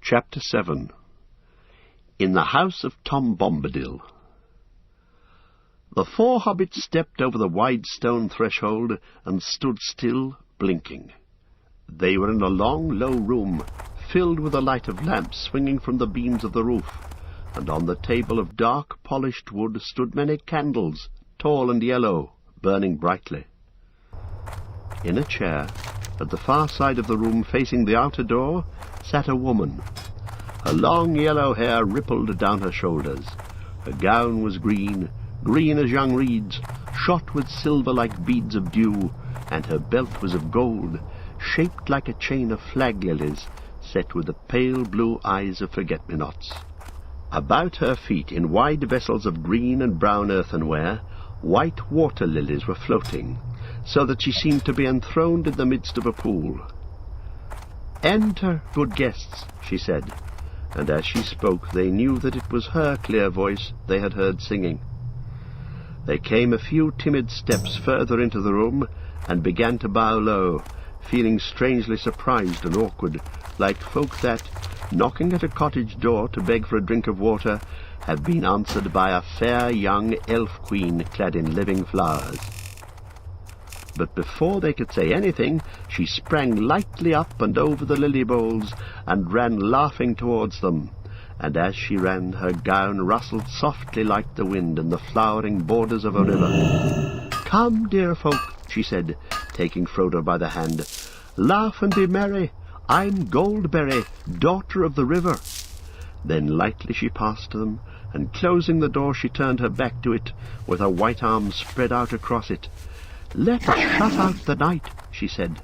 Chapter 7. In the House of Tom Bombadil. The four hobbits stepped over the wide stone threshold and stood still, blinking. They were in a long, low room, filled with the light of lamps swinging from the beams of the roof, and on the table of dark, polished wood stood many candles, tall and yellow, burning brightly. In a chair, at the far side of the room facing the outer door, sat a woman. Her long yellow hair rippled down her shoulders. Her gown was green, green as young reeds, shot with silver like beads of dew, and her belt was of gold, shaped like a chain of flag lilies, set with the pale blue eyes of forget-me-nots. About her feet, in wide vessels of green and brown earthenware, white water lilies were floating, so that she seemed to be enthroned in the midst of a pool. "Enter, good guests," she said, and as she spoke they knew that it was her clear voice they had heard singing. They came a few timid steps further into the room and began to bow low, feeling strangely surprised and awkward, like folk that, knocking at a cottage door to beg for a drink of water, have been answered by a fair young elf-queen clad in living flowers. But before they could say anything, she sprang lightly up and over the lily bowls and ran laughing towards them, and as she ran her gown rustled softly like the wind in the flowering borders of a river. "Come, dear folk," she said, taking Frodo by the hand, "laugh and be merry. I'm Goldberry, daughter of the river." Then lightly she passed them, and closing the door she turned her back to it, with her white arms spread out across it. "Let us shut out the night," she said,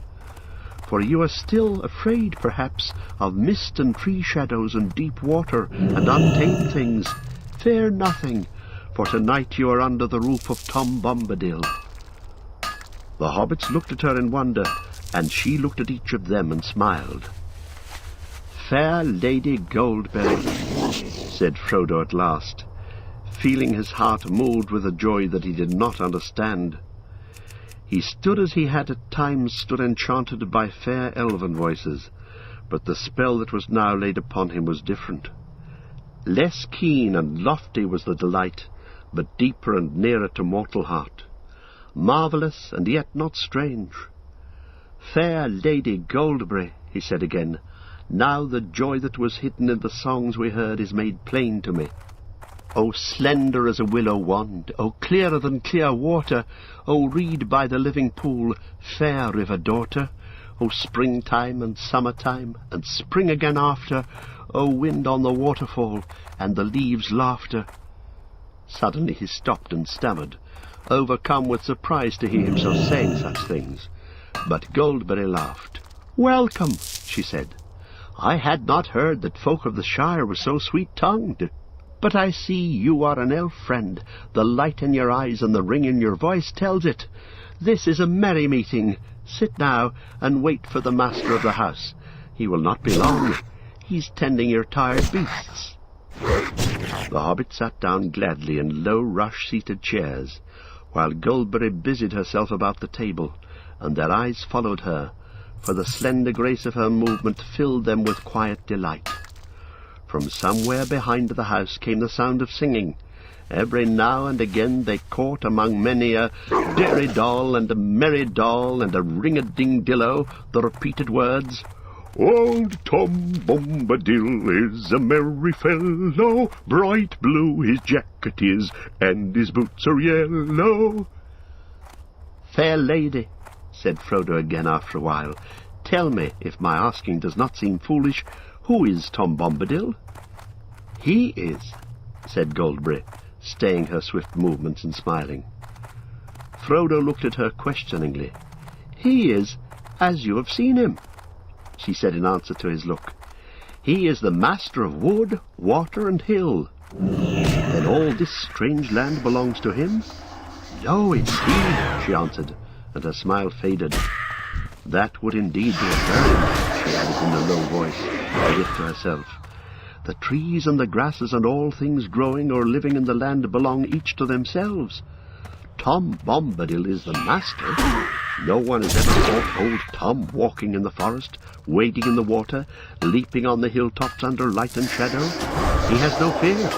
"for you are still afraid, perhaps, of mist and tree shadows and deep water and untamed things. Fear nothing, for tonight you are under the roof of Tom Bombadil." The hobbits looked at her in wonder, and she looked at each of them and smiled. "Fair Lady Goldberry," said Frodo at last, feeling his heart moved with a joy that he did not understand. He stood as he had at times stood enchanted by fair elven voices, but the spell that was now laid upon him was different. Less keen and lofty was the delight, but deeper and nearer to mortal heart. Marvellous, and yet not strange. "Fair Lady Goldberry," he said again, "now the joy that was hidden in the songs we heard is made plain to me. O slender as a willow wand, O clearer than clear water, O reed by the living pool, fair river daughter, O springtime and summertime, and spring again after, O wind on the waterfall, and the leaves' laughter." Suddenly he stopped and stammered, overcome with surprise to hear himself saying such things. But Goldberry laughed. "Welcome," she said. "I had not heard that folk of the Shire were so sweet-tongued. But I see you are an elf friend. The light in your eyes and the ring in your voice tells it. This is a merry meeting. Sit now and wait for the master of the house. He will not be long. He's tending your tired beasts." The hobbit sat down gladly in low rush-seated chairs, while Goldberry busied herself about the table, and their eyes followed her, for the slender grace of her movement filled them with quiet delight. From somewhere behind the house came the sound of singing. Every now and again they caught among many a derry-doll and a merry-doll and a ring-a-ding-dillo the repeated words, "Old Tom Bombadil is a merry fellow, bright blue his jacket is, and his boots are yellow." "Fair lady," said Frodo again after a while, "tell me, if my asking does not seem foolish, who is Tom Bombadil?" "He is," said Goldberry, staying her swift movements and smiling. Frodo looked at her questioningly. "He is as you have seen him," she said in answer to his look. "He is the master of wood, water, and hill." "Then all this strange land belongs to him?" "No, it's he," she answered, and her smile faded. "That would indeed be a burden," she added in a low voice, as if to herself. "The trees and the grasses and all things growing or living in the land belong each to themselves. Tom Bombadil is the master. No one has ever caught old Tom walking in the forest, wading in the water, leaping on the hilltops under light and shadow. He has no fear.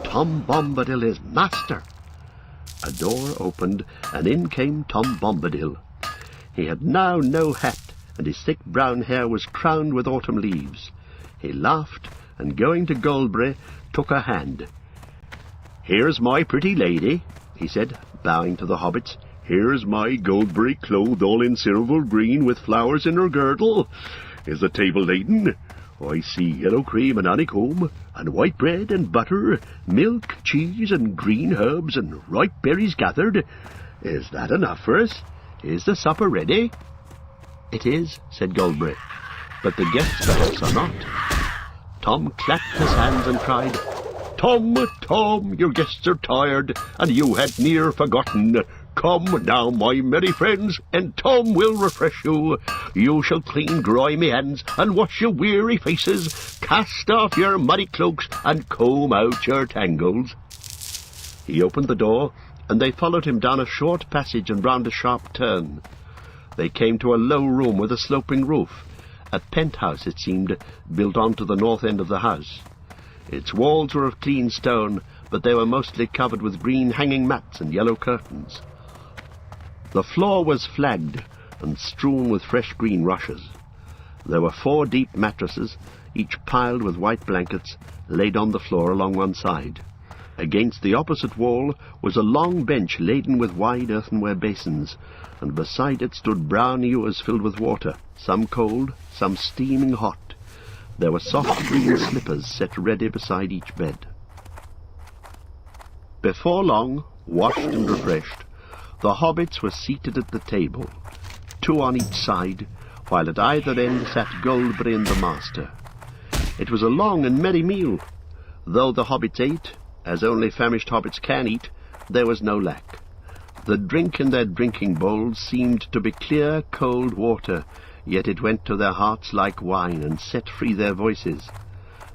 Tom Bombadil is master." A door opened, and in came Tom Bombadil. He had now no hat, and his thick brown hair was crowned with autumn leaves. He laughed, and going to Goldberry, took her hand. "Here's my pretty lady," he said, bowing to the hobbits. "Here's my Goldberry, clothed all in silver green, with flowers in her girdle. Is the table laden? I see yellow cream and honeycomb, and white bread and butter, milk, cheese, and green herbs, and ripe berries gathered. Is that enough for us? Is the supper ready?" "It is," said Goldberry, "but the guests perhaps are not." Tom clapped his hands and cried, "Tom, Tom, your guests are tired, and you had near forgotten. Come now, my merry friends, and Tom will refresh you. You shall clean grimy hands and wash your weary faces, cast off your muddy cloaks, and comb out your tangles." He opened the door, and they followed him down a short passage and round a sharp turn. They came to a low room with a sloping roof, a penthouse, it seemed, built on to the north end of the house. Its walls were of clean stone, but they were mostly covered with green hanging mats and yellow curtains. The floor was flagged and strewn with fresh green rushes. There were 4 deep mattresses, each piled with white blankets, laid on the floor along one side. Against the opposite wall was a long bench laden with wide earthenware basins, and beside it stood brown ewers filled with water, some cold, some steaming hot. There were soft green slippers set ready beside each bed. Before long, washed and refreshed, the hobbits were seated at the table, 2 on each side, while at either end sat Goldberry and the master. It was a long and merry meal. Though the hobbits ate, as only famished hobbits can eat, there was no lack. The drink in their drinking bowls seemed to be clear, cold water, yet it went to their hearts like wine and set free their voices.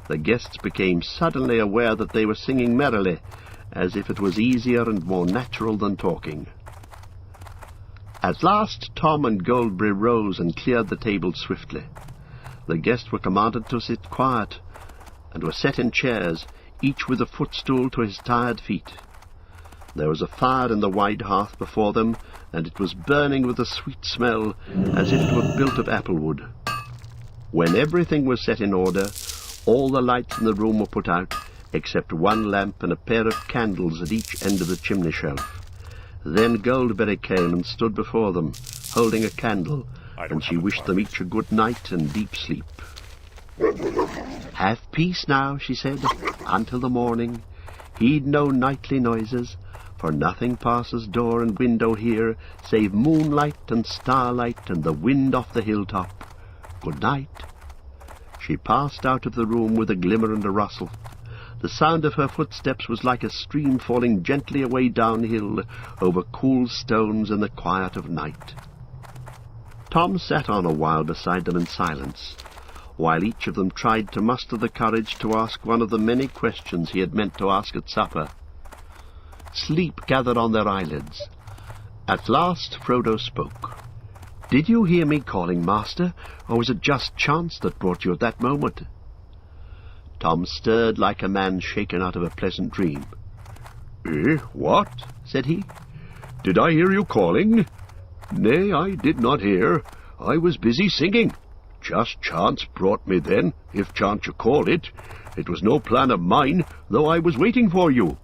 The guests became suddenly aware that they were singing merrily, as if it was easier and more natural than talking. At last Tom and Goldberry rose and cleared the table swiftly. The guests were commanded to sit quiet, and were set in chairs, each with a footstool to his tired feet. There was a fire in the wide hearth before them, and it was burning with a sweet smell, as if it were built of applewood. When everything was set in order, all the lights in the room were put out, except 1 lamp and a pair of candles at each end of the chimney shelf. Then Goldberry came and stood before them, holding a candle, and she wished them each a good night and deep sleep. "Have peace now," she said, "until the morning. Heed no nightly noises, for nothing passes door and window here save moonlight and starlight and the wind off the hilltop. Good night." She passed out of the room with a glimmer and a rustle. The sound of her footsteps was like a stream falling gently away downhill over cool stones in the quiet of night. Tom sat on a while beside them in silence, while each of them tried to muster the courage to ask one of the many questions he had meant to ask at supper. Sleep gathered on their eyelids. At last Frodo spoke. "Did you hear me calling, Master, or was it just chance that brought you at that moment?" Tom stirred like a man shaken out of a pleasant dream. What?" said he. "Did I hear you calling? Nay, I did not hear. I was busy singing. Just chance brought me then, if chance you call it. It was no plan of mine, though I was waiting for you.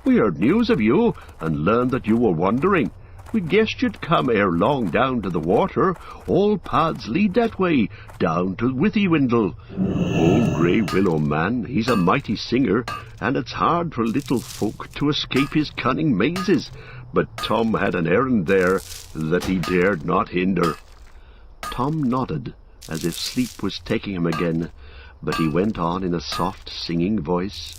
We heard news of you, and learned that you were wandering. We guessed you'd come ere long down to the water. All paths lead that way, down to Withywindle. Old Grey Willow Man, he's a mighty singer, and it's hard for little folk to escape his cunning mazes. But Tom had an errand there that he dared not hinder." Tom nodded, as if sleep was taking him again, but he went on in a soft, singing voice.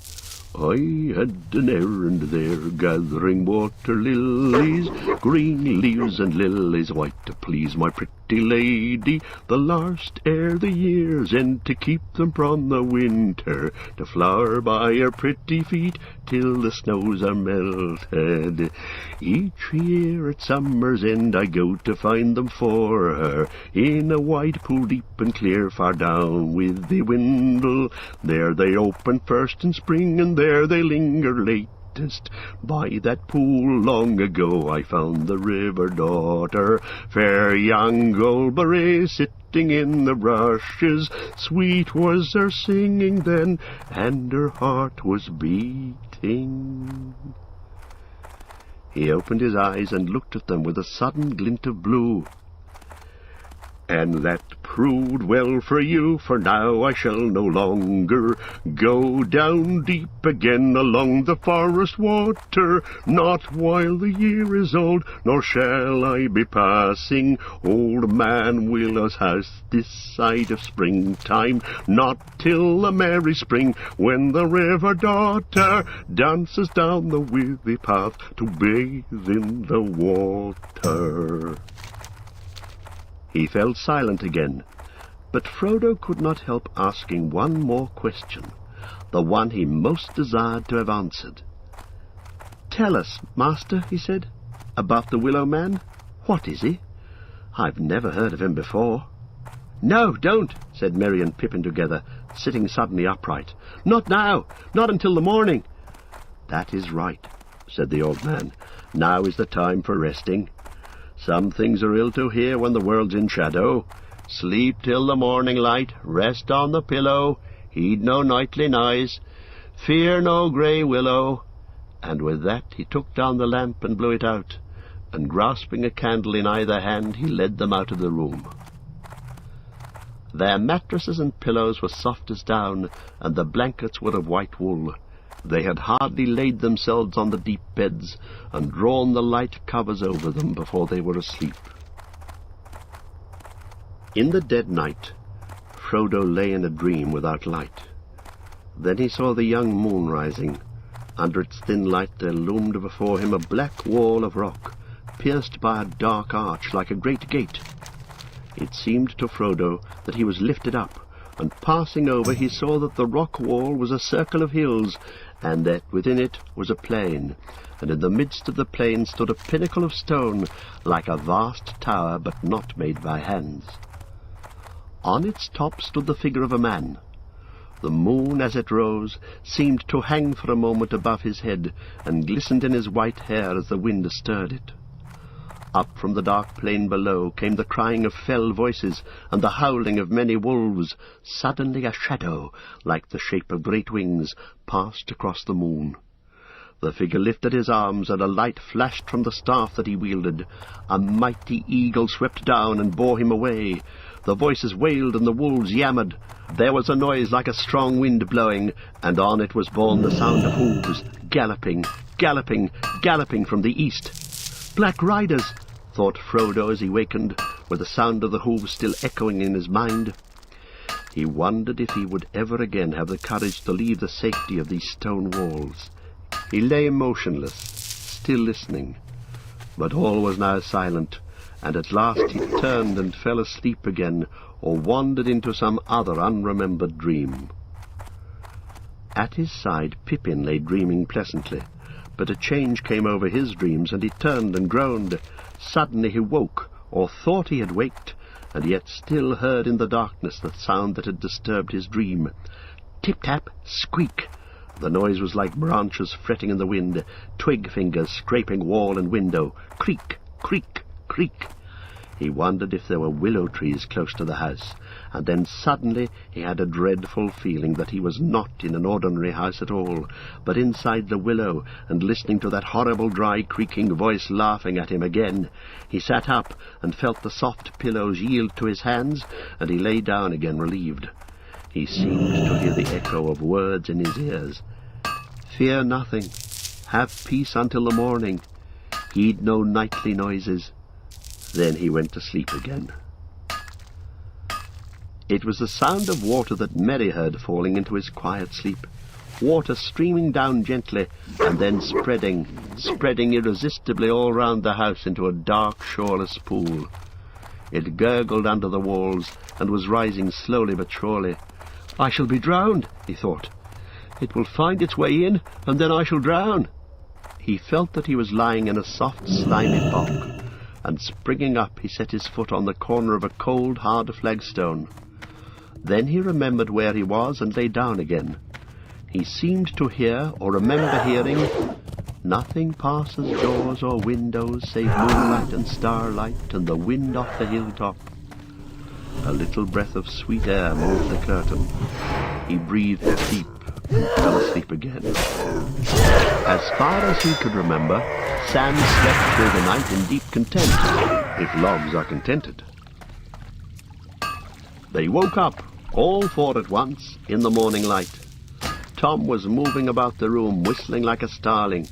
"I had an errand there, gathering water lilies, green leaves and lilies white, to please my pretty lady, the last ere the year's end, to keep them from the winter, to flower by her pretty feet till the snows are melted. Each year at summer's end I go to find them for her, in a wide pool deep and clear far down Withywindle. There they open first in spring, and there they linger latest. By that pool long ago I found the river daughter, fair young Goldberry, sitting in the rushes. Sweet was her singing then, and her heart was beating." He opened his eyes and looked at them with a sudden glint of blue. "And that proved well for you, for now I shall no longer go down deep again along the forest water, not while the year is old, nor shall I be passing Old Man Willow's house this side of springtime, not till the merry spring, when the river daughter dances down the withy path to bathe in the water." He fell silent again, but Frodo could not help asking one more question, the one he most desired to have answered. "Tell us, Master," he said, "about the Willow Man. What is he? I've never heard of him before." "No, don't," said Merry and Pippin together, sitting suddenly upright. "Not now, not until the morning." "That is right," said the old man. "Now is the time for resting. Some things are ill to hear when the world's in shadow. Sleep till the morning light, rest on the pillow, heed no nightly noise, fear no grey willow." And with that he took down the lamp and blew it out, and grasping a candle in either hand, he led them out of the room. Their mattresses and pillows were soft as down, and the blankets were of white wool. They had hardly laid themselves on the deep beds and drawn the light covers over them before they were asleep. In the dead night, Frodo lay in a dream without light. Then he saw the young moon rising. Under its thin light there loomed before him a black wall of rock, pierced by a dark arch like a great gate. It seemed to Frodo that he was lifted up, and passing over he saw that the rock wall was a circle of hills, and that within it was a plain, and in the midst of the plain stood a pinnacle of stone, like a vast tower, but not made by hands. On its top stood the figure of a man. The moon, as it rose, seemed to hang for a moment above his head, and glistened in his white hair as the wind stirred it. Up from the dark plain below came the crying of fell voices and the howling of many wolves. Suddenly a shadow, like the shape of great wings, passed across the moon. The figure lifted his arms, and a light flashed from the staff that he wielded. A mighty eagle swept down and bore him away. The voices wailed and the wolves yammered. There was a noise like a strong wind blowing, and on it was borne the sound of hooves, galloping, galloping, galloping from the east. "Black riders," thought Frodo as he wakened, with the sound of the hooves still echoing in his mind. He wondered if he would ever again have the courage to leave the safety of these stone walls. He lay motionless, still listening, but all was now silent, and at last he turned and fell asleep again, or wandered into some other unremembered dream. At his side Pippin lay dreaming pleasantly, but a change came over his dreams, and he turned and groaned. Suddenly he woke, or thought he had waked, and yet still heard in the darkness the sound that had disturbed his dream. Tip-tap, squeak! The noise was like branches fretting in the wind, twig fingers scraping wall and window. Creak, creak, creak! He wondered if there were willow trees close to the house, and then suddenly he had a dreadful feeling that he was not in an ordinary house at all, but inside the willow, and listening to that horrible dry creaking voice laughing at him again. He sat up and felt the soft pillows yield to his hands, and he lay down again relieved. He seemed to hear the echo of words in his ears. "Fear nothing. Have peace until the morning. Heed no nightly noises." Then he went to sleep again. It was the sound of water that Merry heard falling into his quiet sleep, water streaming down gently and then spreading irresistibly all round the house into a dark, shoreless pool. It gurgled under the walls and was rising slowly but surely. "I shall be drowned," he thought. "It will find its way in, and then I shall drown." He felt that he was lying in a soft, slimy bog, and springing up he set his foot on the corner of a cold, hard flagstone. Then he remembered where he was and lay down again. He seemed to hear, or remember hearing, "Nothing passes doors or windows save moonlight and starlight and the wind off the hilltop." A little breath of sweet air moved the curtain. He breathed deep and fell asleep again. As far as he could remember, Sam slept through the night in deep content, if logs are contented. They woke up, all four at once, in the morning light. Tom was moving about the room, whistling like a starling.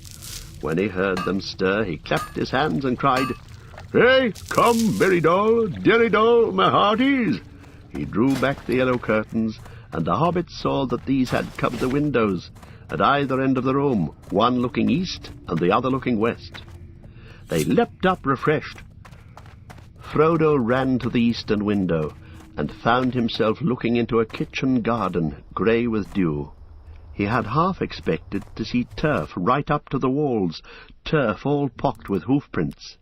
When he heard them stir, he clapped his hands and cried, "Hey, come, merry doll, dearie doll, my hearties!" He drew back the yellow curtains, and the hobbits saw that these had covered the windows at either end of the room, one looking east and the other looking west. They leapt up refreshed. Frodo ran to the eastern window, and found himself looking into a kitchen garden, grey with dew. He had half expected to see turf right up to the walls, turf all pocked with hoof-prints.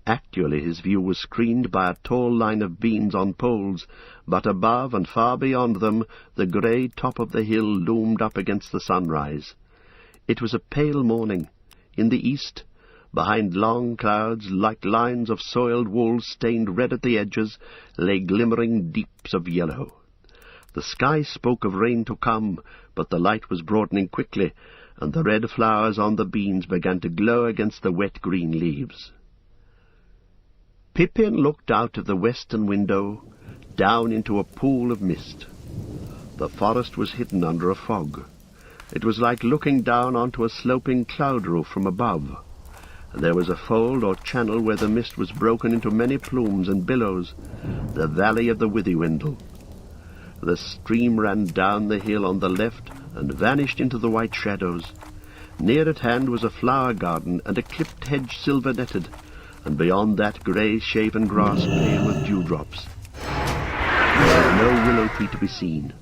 Actually his view was screened by a tall line of beams on poles, but above and far beyond them the grey top of the hill loomed up against the sunrise. It was a pale morning. In the east, behind long clouds like lines of soiled wool stained red at the edges, lay glimmering deeps of yellow. The sky spoke of rain to come, but the light was broadening quickly, and the red flowers on the beans began to glow against the wet green leaves. Pippin looked out of the western window, down into a pool of mist. The forest was hidden under a fog. It was like looking down onto a sloping cloud roof from above. There was a fold or channel where the mist was broken into many plumes and billows, the valley of the Withywindle. The stream ran down the hill on the left and vanished into the white shadows. Near at hand was a flower garden and a clipped hedge silver-netted, and beyond that grey shaven grass pale with dewdrops. There was no willow tree to be seen.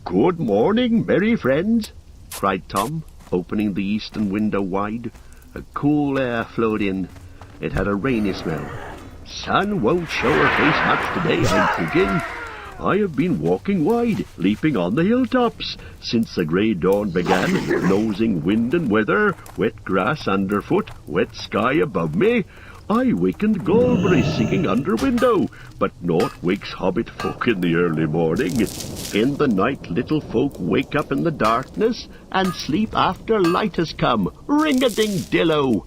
"Good morning, merry friends," cried Tom, opening the eastern window wide. A cool air flowed in. It had a rainy smell. "Sun won't show her face much today, I'm thinking. I have been walking wide, leaping on the hilltops, since the grey dawn began, nosing wind and weather, wet grass underfoot, wet sky above me. I wakened Galbraith singing under window, but naught wakes hobbit folk in the early morning. In the night little folk wake up in the darkness, and sleep after light has come. Ring-a-ding-dillo!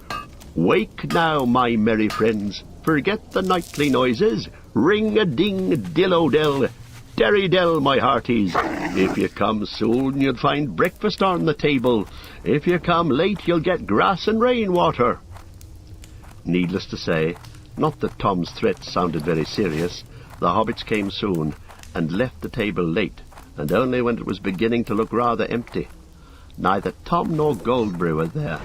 Wake now, my merry friends, forget the nightly noises. Ring-a-ding-dillo-dell! Derry-dell, my hearties. If you come soon, you'll find breakfast on the table. If you come late, you'll get grass and rainwater. Needless to say, not that Tom's threats sounded very serious, the hobbits came soon, and left the table late, and only when it was beginning to look rather empty. Neither Tom nor Goldberry were there.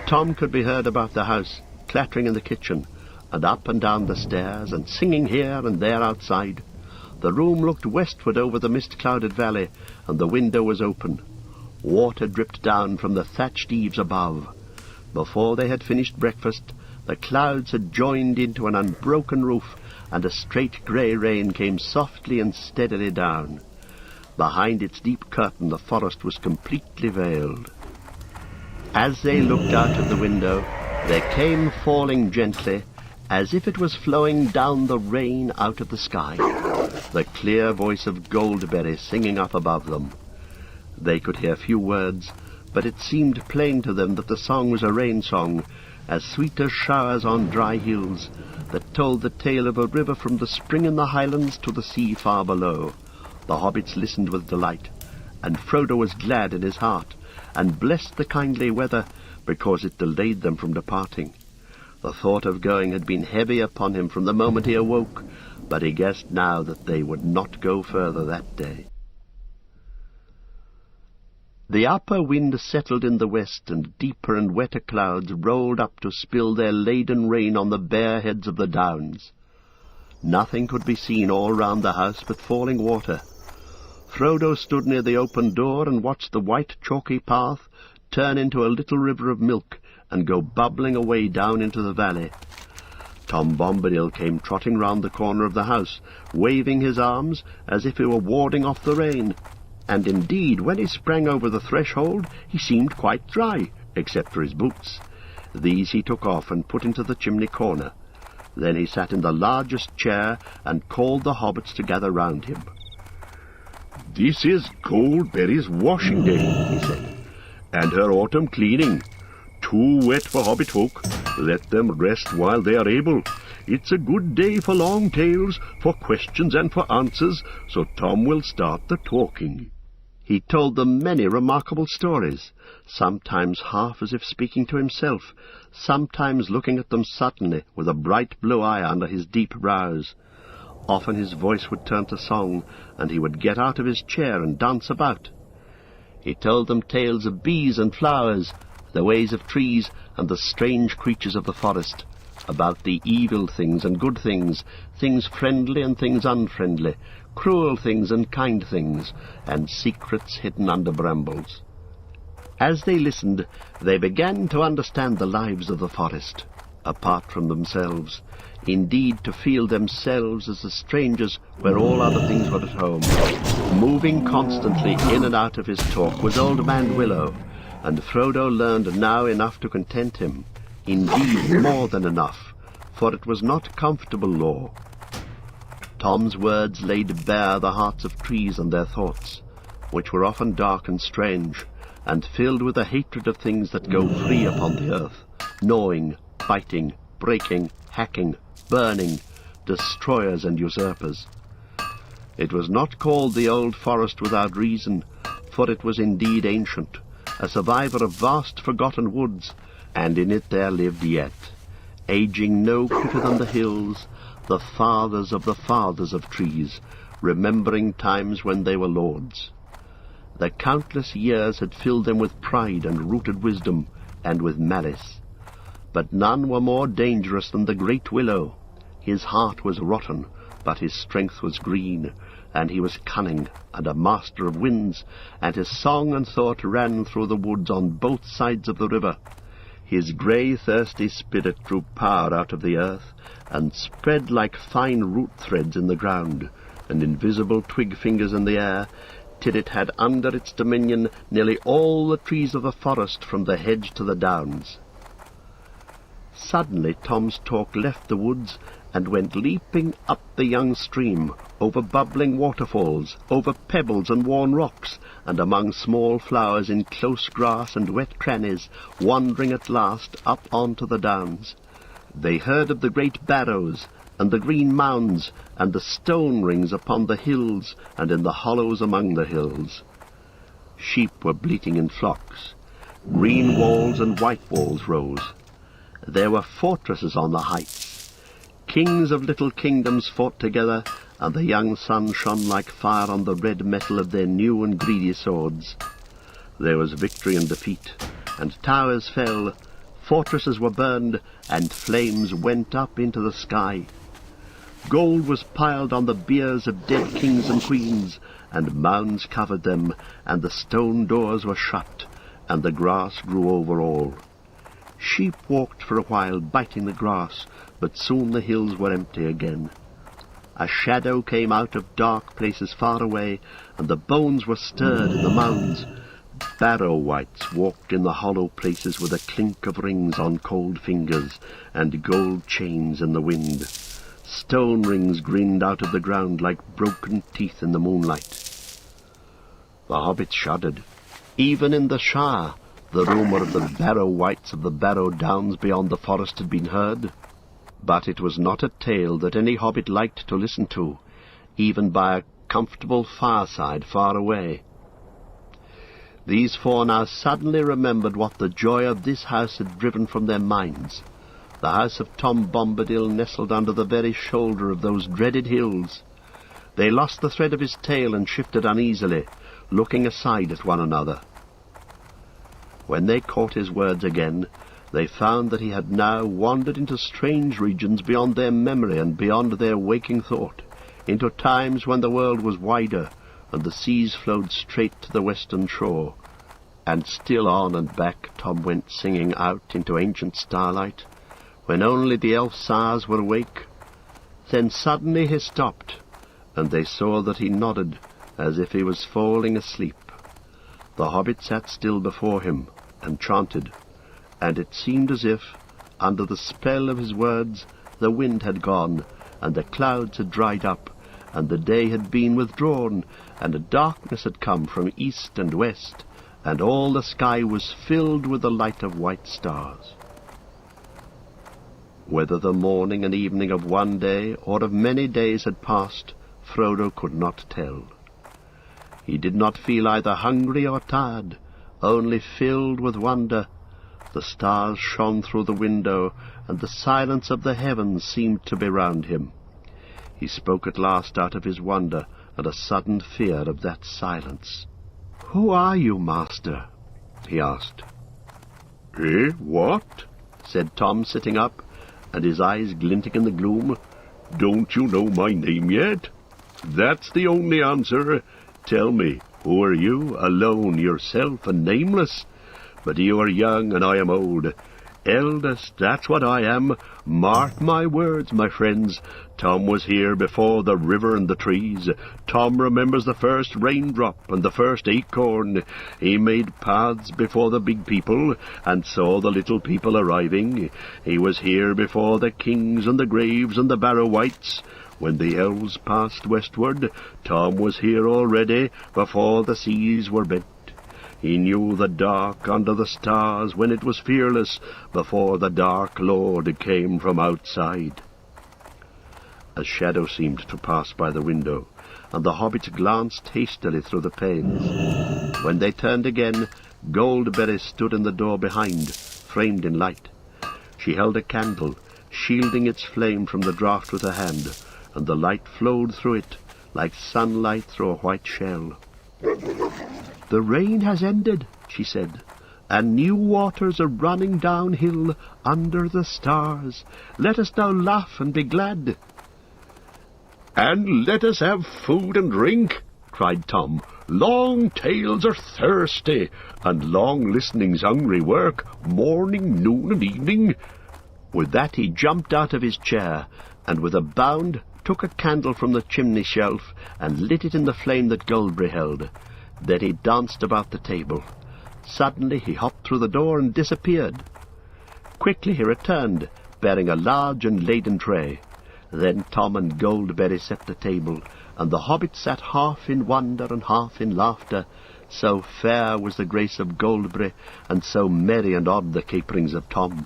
Tom could be heard about the house, clattering in the kitchen, and up and down the stairs, and singing here and there outside. The room looked westward over the mist-clouded valley, and the window was open. Water dripped down from the thatched eaves above. Before they had finished breakfast, the clouds had joined into an unbroken roof, and a straight grey rain came softly and steadily down. Behind its deep curtain the forest was completely veiled. As they looked out of the window, there came falling gently, as if it was flowing down the rain out of the sky, the clear voice of Goldberry singing up above them. They could hear few words, but it seemed plain to them that the song was a rain song, as sweet as showers on dry hills, that told the tale of a river from the spring in the highlands to the sea far below. The hobbits listened with delight, and Frodo was glad in his heart, and blessed the kindly weather, because it delayed them from departing. The thought of going had been heavy upon him from the moment he awoke, but he guessed now that they would not go further that day. The upper wind settled in the west, and deeper and wetter clouds rolled up to spill their laden rain on the bare heads of the downs. Nothing could be seen all round the house but falling water. Frodo stood near the open door and watched the white chalky path turn into a little river of milk and go bubbling away down into the valley. Tom Bombadil came trotting round the corner of the house, waving his arms as if he were warding off the rain. And indeed, when he sprang over the threshold, he seemed quite dry, except for his boots. These he took off and put into the chimney corner. Then he sat in the largest chair and called the hobbits to gather round him. "This is Goldberry's washing day," he said, "and her autumn cleaning. Too wet for hobbit folk. Let them rest while they are able. It's a good day for long tales, for questions and for answers, so Tom will start the talking." He told them many remarkable stories, sometimes half as if speaking to himself, sometimes looking at them suddenly with a bright blue eye under his deep brows. Often his voice would turn to song, and he would get out of his chair and dance about. He told them tales of bees and flowers, the ways of trees, and the strange creatures of the forest, about the evil things and good things, things friendly and things unfriendly, cruel things and kind things, and secrets hidden under brambles. As they listened, they began to understand the lives of the forest, apart from themselves, indeed to feel themselves as the strangers where all other things were at home. Moving constantly in and out of his talk was Old Man Willow, and Frodo learned now enough to content him, indeed more than enough, for it was not comfortable lore. Tom's words laid bare the hearts of trees and their thoughts, which were often dark and strange, and filled with a hatred of things that go free upon the earth, gnawing, biting, breaking, hacking, burning, destroyers and usurpers. It was not called the Old Forest without reason, for it was indeed ancient, a survivor of vast forgotten woods, and in it there lived yet, aging no quicker than the hills, the fathers of trees, remembering times when they were lords. The countless years had filled them with pride and rooted wisdom, and with malice. But none were more dangerous than the great willow. His heart was rotten, but his strength was green, and he was cunning and a master of winds, and his song and thought ran through the woods on both sides of the river. His grey, thirsty spirit drew power out of the earth, and spread like fine root threads in the ground, and invisible twig fingers in the air, till it had under its dominion nearly all the trees of the forest from the hedge to the downs. Suddenly Tom's talk left the woods, and went leaping up the young stream, over bubbling waterfalls, over pebbles and worn rocks, and among small flowers in close grass and wet crannies, wandering at last up onto the downs. They heard of the great barrows, and the green mounds, and the stone rings upon the hills, and in the hollows among the hills. Sheep were bleating in flocks. Green walls and white walls rose. There were fortresses on the heights. Kings of little kingdoms fought together, and the young sun shone like fire on the red metal of their new and greedy swords. There was victory and defeat, and towers fell, fortresses were burned, and flames went up into the sky. Gold was piled on the biers of dead kings and queens, and mounds covered them, and the stone doors were shut, and the grass grew over all. Sheep walked for a while, biting the grass, but soon the hills were empty again. A shadow came out of dark places far away, and the bones were stirred in the mounds. Barrow-wights walked in the hollow places with a clink of rings on cold fingers, and gold chains in the wind. Stone rings grinned out of the ground like broken teeth in the moonlight. The hobbits shuddered. Even in the Shire, the rumour of the Barrow-wights of the Barrow Downs beyond the forest had been heard. But it was not a tale that any hobbit liked to listen to, even by a comfortable fireside far away. These four now suddenly remembered what the joy of this house had driven from their minds. The house of Tom Bombadil nestled under the very shoulder of those dreaded hills. They lost the thread of his tale and shifted uneasily, looking aside at one another. When they caught his words again, they found that he had now wandered into strange regions beyond their memory and beyond their waking thought, into times when the world was wider, and the seas flowed straight to the western shore. And still on and back Tom went singing out into ancient starlight, when only the elf sires were awake. Then suddenly he stopped, and they saw that he nodded as if he was falling asleep. The hobbit sat still before him and chanted, and it seemed as if, under the spell of his words, the wind had gone, and the clouds had dried up, and the day had been withdrawn, and a darkness had come from east and west, and all the sky was filled with the light of white stars. Whether the morning and evening of one day or of many days had passed, Frodo could not tell. He did not feel either hungry or tired, only filled with wonder. The stars shone through the window, and the silence of the heavens seemed to be round him. He spoke at last out of his wonder and a sudden fear of that silence. "Who are you, master?" he asked. "Eh, what?" said Tom, sitting up, and his eyes glinting in the gloom. "Don't you know my name yet? That's the only answer. Tell me, who are you, alone yourself and nameless? But you are young and I am old. Eldest, that's what I am. Mark my words, my friends. Tom was here before the river and the trees. Tom remembers the first raindrop and the first acorn. He made paths before the big people and saw the little people arriving. He was here before the kings and the graves and the Barrow-wights. When the elves passed westward, Tom was here already before the seas were bent. He knew the dark under the stars when it was fearless, before the Dark Lord came from outside." A shadow seemed to pass by the window, and the hobbits glanced hastily through the panes. When they turned again, Goldberry stood in the door behind, framed in light. She held a candle, shielding its flame from the draught with her hand, and the light flowed through it like sunlight through a white shell. "The rain has ended," she said, "and new waters are running downhill under the stars. Let us now laugh and be glad." "And let us have food and drink," cried Tom. "Long tales are thirsty, and long listening's hungry work, morning, noon, and evening." With that he jumped out of his chair, and with a bound took a candle from the chimney shelf and lit it in the flame that Goldberry held. Then he danced about the table. Suddenly he hopped through the door and disappeared. Quickly he returned, bearing a large and laden tray. Then Tom and Goldberry set the table, and the hobbit sat half in wonder and half in laughter. So fair was the grace of Goldberry, and so merry and odd the caperings of Tom.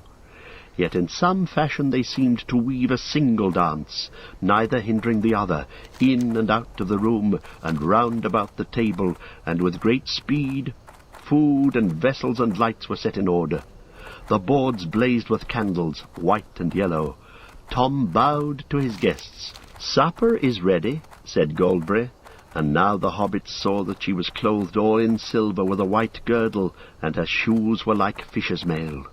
yet in some fashion they seemed to weave a single dance, neither hindering the other, in and out of the room, and round about the table, and with great speed. Food and vessels and lights were set in order. The boards blazed with candles, white and yellow. Tom bowed to his guests. "Supper is ready," said Goldberry, and now the hobbits saw that she was clothed all in silver with a white girdle, and her shoes were like fisher's mail.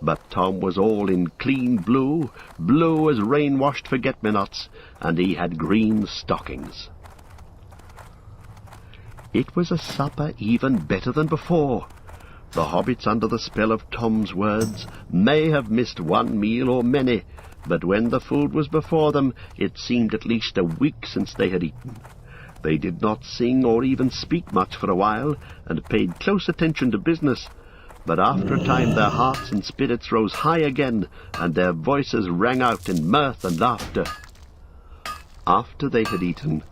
But Tom was all in clean blue, blue as rain-washed forget-me-nots, and he had green stockings. It was a supper even better than before. The hobbits, under the spell of Tom's words, may have missed one meal or many, but when the food was before them, it seemed at least a week since they had eaten. They did not sing or even speak much for a while, and paid close attention to business, but after a time their hearts and spirits rose high again, and their voices rang out in mirth and laughter. After they had eaten,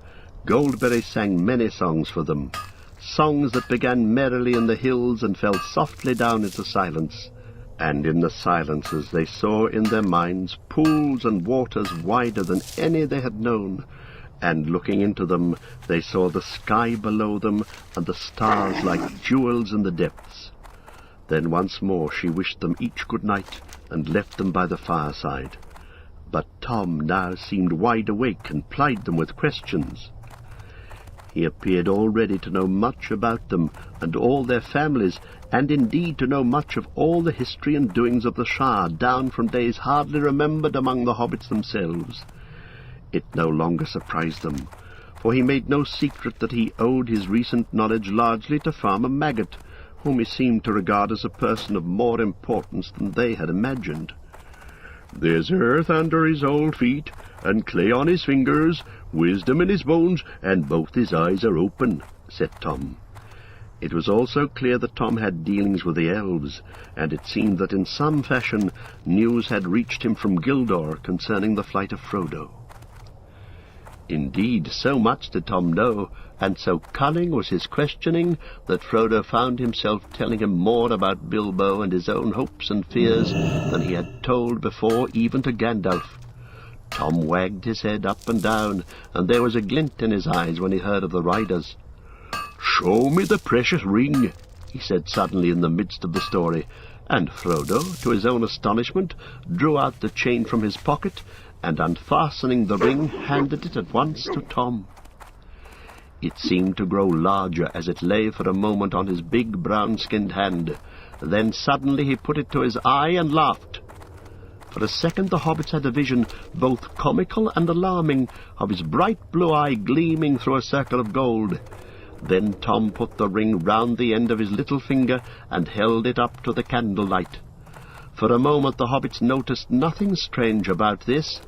Goldberry sang many songs for them, songs that began merrily in the hills and fell softly down into silence, and in the silences they saw in their minds pools and waters wider than any they had known, and looking into them they saw the sky below them and the stars like jewels in the depths. Then once more she wished them each good night, and left them by the fireside. But Tom now seemed wide awake, and plied them with questions. He appeared already to know much about them, and all their families, and indeed to know much of all the history and doings of the Shire, down from days hardly remembered among the hobbits themselves. It no longer surprised them, for he made no secret that he owed his recent knowledge largely to Farmer Maggot, whom he seemed to regard as a person of more importance than they had imagined. "There's earth under his old feet, and clay on his fingers, wisdom in his bones, and both his eyes are open," said Tom. It was also clear that Tom had dealings with the elves, and it seemed that in some fashion news had reached him from Gildor concerning the flight of Frodo. Indeed, so much did Tom know, and so cunning was his questioning, that Frodo found himself telling him more about Bilbo and his own hopes and fears than he had told before even to Gandalf. Tom wagged his head up and down, and there was a glint in his eyes when he heard of the riders. "Show me the precious ring," he said suddenly in the midst of the story, and Frodo, to his own astonishment, drew out the chain from his pocket, and unfastening the ring, handed it at once to Tom. It seemed to grow larger as it lay for a moment on his big brown-skinned hand. Then suddenly he put it to his eye and laughed. For a second the hobbits had a vision, both comical and alarming, of his bright blue eye gleaming through a circle of gold. Then Tom put the ring round the end of his little finger and held it up to the candlelight. For a moment the hobbits noticed nothing strange about this.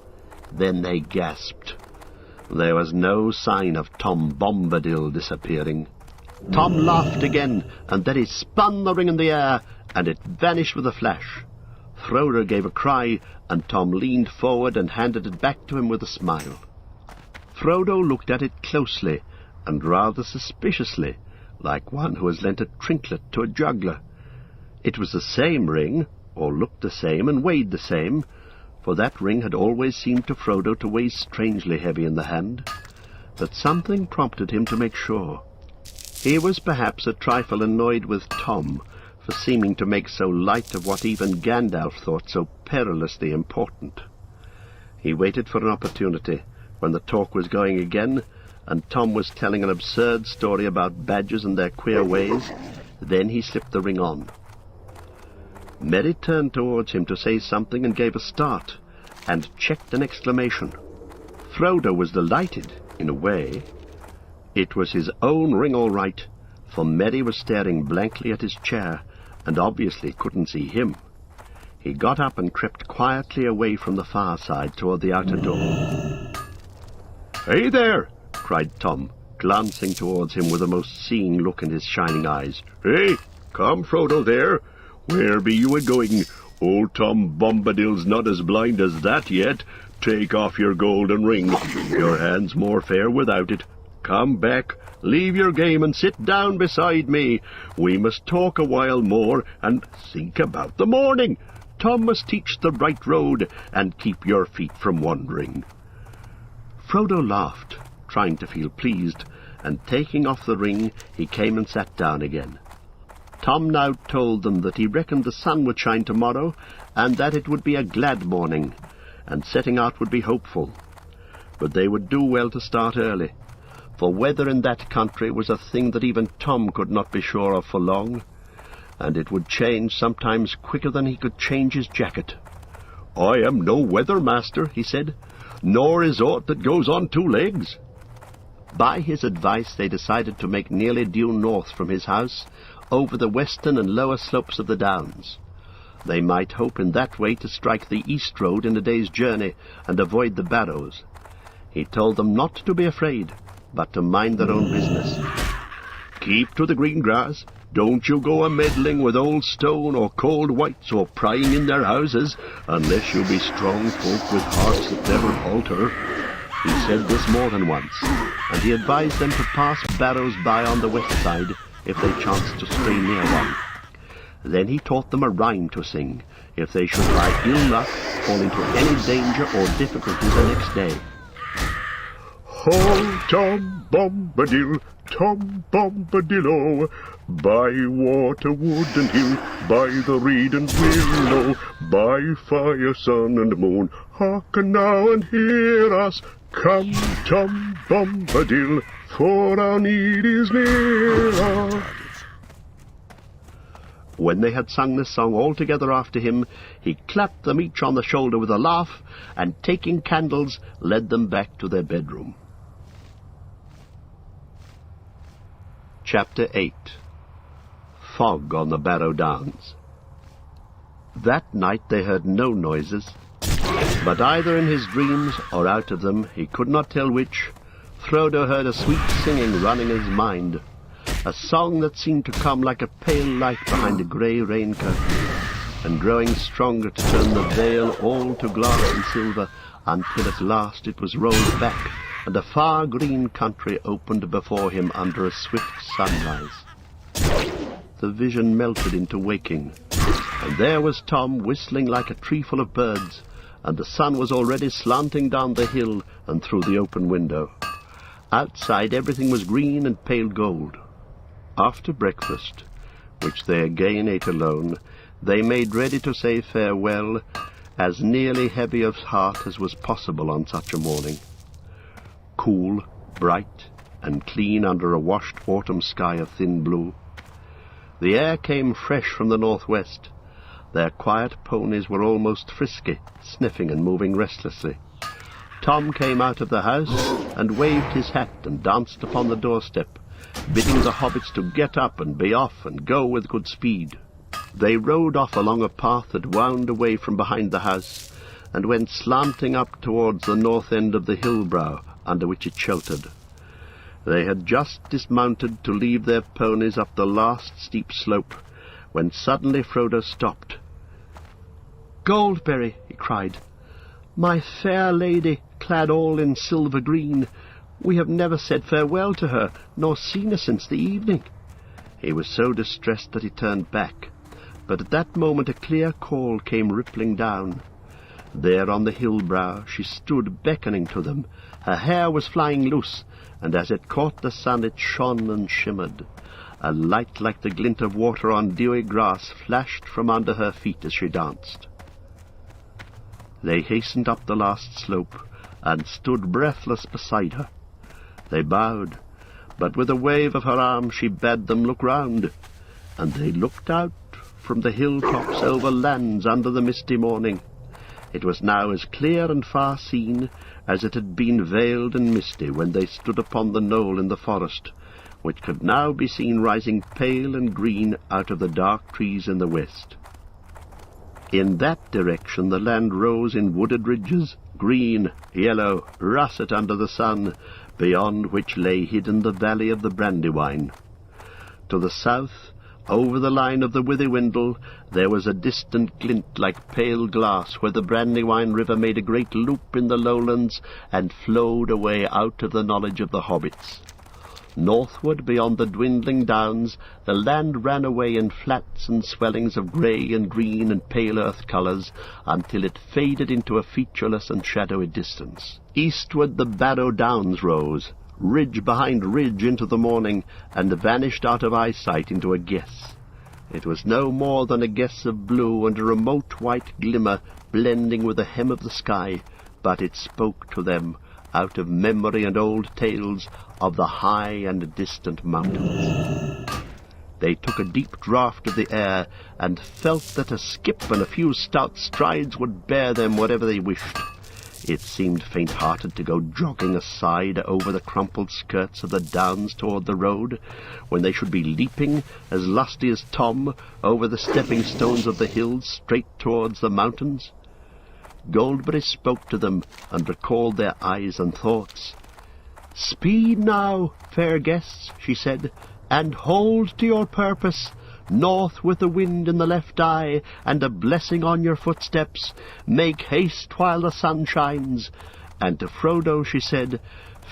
Then they gasped. There was no sign of Tom Bombadil disappearing. Tom laughed again, and then he spun the ring in the air, and it vanished with a flash. Frodo gave a cry, and Tom leaned forward and handed it back to him with a smile. Frodo looked at it closely, and rather suspiciously, like one who has lent a trinket to a juggler. It was the same ring, or looked the same, and weighed the same, for that ring had always seemed to Frodo to weigh strangely heavy in the hand. But something prompted him to make sure. He was perhaps a trifle annoyed with Tom for seeming to make so light of what even Gandalf thought so perilously important. He waited for an opportunity, when the talk was going again, and Tom was telling an absurd story about badgers and their queer ways. Then he slipped the ring on. Merry turned towards him to say something and gave a start, and checked an exclamation. Frodo was delighted, in a way. It was his own ring all right, for Merry was staring blankly at his chair, and obviously couldn't see him. He got up and crept quietly away from the fireside toward the outer door. "Hey there!" cried Tom, glancing towards him with a most seeing look in his shining eyes. "Hey, come, Frodo, there! Where be you a-going? Old Tom Bombadil's not as blind as that yet. Take off your golden ring. Your hand's more fair without it. Come back, leave your game, and sit down beside me. We must talk a while more, and think about the morning. Tom must teach the right road and keep your feet from wandering." Frodo laughed, trying to feel pleased, and taking off the ring, he came and sat down again. Tom now told them that he reckoned the sun would shine tomorrow, and that it would be a glad morning, and setting out would be hopeful. But they would do well to start early, for weather in that country was a thing that even Tom could not be sure of for long, and it would change sometimes quicker than he could change his jacket. "I am no weather master," he said, "nor is aught that goes on two legs." By his advice they decided to make nearly due north from his house, over the western and lower slopes of the downs. They might hope in that way to strike the east road in a day's journey and avoid the barrows. He told them not to be afraid, but to mind their own business. "Keep to the green grass. Don't you go a-meddling with old stone or cold whites or prying in their houses, unless you be strong folk with hearts that never falter." He said this more than once, and he advised them to pass barrows by on the west side if they chanced to stray near one. Then he taught them a rhyme to sing, if they should by ill luck fall into any danger or difficulty the next day. "Ho, Tom Bombadil, Tom Bombadillo, by water, wood and hill, by the reed and willow, by fire, sun and moon, hearken now and hear us. Come, Tom Bombadil, for our need is near." When they had sung this song all together after him, he clapped them each on the shoulder with a laugh, and taking candles, led them back to their bedroom. Chapter 8. Fog on the Barrow Downs. That night they heard no noises, but either in his dreams or out of them, he could not tell which, Frodo heard a sweet singing running in his mind, a song that seemed to come like a pale light behind a grey rain curtain, and growing stronger to turn the veil all to glass and silver, until at last it was rolled back, and a far green country opened before him under a swift sunrise. The vision melted into waking, and there was Tom whistling like a tree full of birds, and the sun was already slanting down the hill and through the open window. Outside everything was green and pale gold. After breakfast, which they again ate alone, they made ready to say farewell, as nearly heavy of heart as was possible on such a morning. Cool, bright, and clean under a washed autumn sky of thin blue. The air came fresh from the northwest. Their quiet ponies were almost frisky, sniffing and moving restlessly. Tom came out of the house and waved his hat and danced upon the doorstep, bidding the hobbits to get up and be off and go with good speed. They rode off along a path that wound away from behind the house and went slanting up towards the north end of the hill brow under which it sheltered. They had just dismounted to leave their ponies up the last steep slope, when suddenly Frodo stopped. "Goldberry," he cried, "my fair lady, clad all in silver green, we have never said farewell to her, nor seen her since the evening." He was so distressed that he turned back, but at that moment a clear call came rippling down. There on the hill brow she stood beckoning to them. Her hair was flying loose, and as it caught the sun it shone and shimmered. A light like the glint of water on dewy grass flashed from under her feet as she danced. They hastened up the last slope, and stood breathless beside her. They bowed, but with a wave of her arm she bade them look round, and they looked out from the hilltops over lands under the misty morning. It was now as clear and far seen as it had been veiled and misty when they stood upon the knoll in the forest, which could now be seen rising pale and green out of the dark trees in the west. In that direction the land rose in wooded ridges, green, yellow, russet under the sun, beyond which lay hidden the valley of the Brandywine. To the south, over the line of the Withywindle, there was a distant glint like pale glass, where the Brandywine River made a great loop in the lowlands and flowed away out of the knowledge of the hobbits. Northward, beyond the dwindling downs, the land ran away in flats and swellings of grey and green and pale earth colours, until it faded into a featureless and shadowy distance. Eastward the Barrow Downs rose, ridge behind ridge into the morning, and vanished out of eyesight into a guess. It was no more than a guess of blue and a remote white glimmer blending with the hem of the sky, but it spoke to them, out of memory and old tales, of the high and distant mountains. They took a deep draught of the air, and felt that a skip and a few stout strides would bear them wherever they wished. It seemed faint-hearted to go jogging aside over the crumpled skirts of the downs toward the road, when they should be leaping, as lusty as Tom, over the stepping stones of the hills straight towards the mountains. Goldberry spoke to them, and recalled their eyes and thoughts. "Speed now, fair guests," she said, "and hold to your purpose. North with the wind in the left eye, and a blessing on your footsteps. Make haste while the sun shines." And to Frodo she said,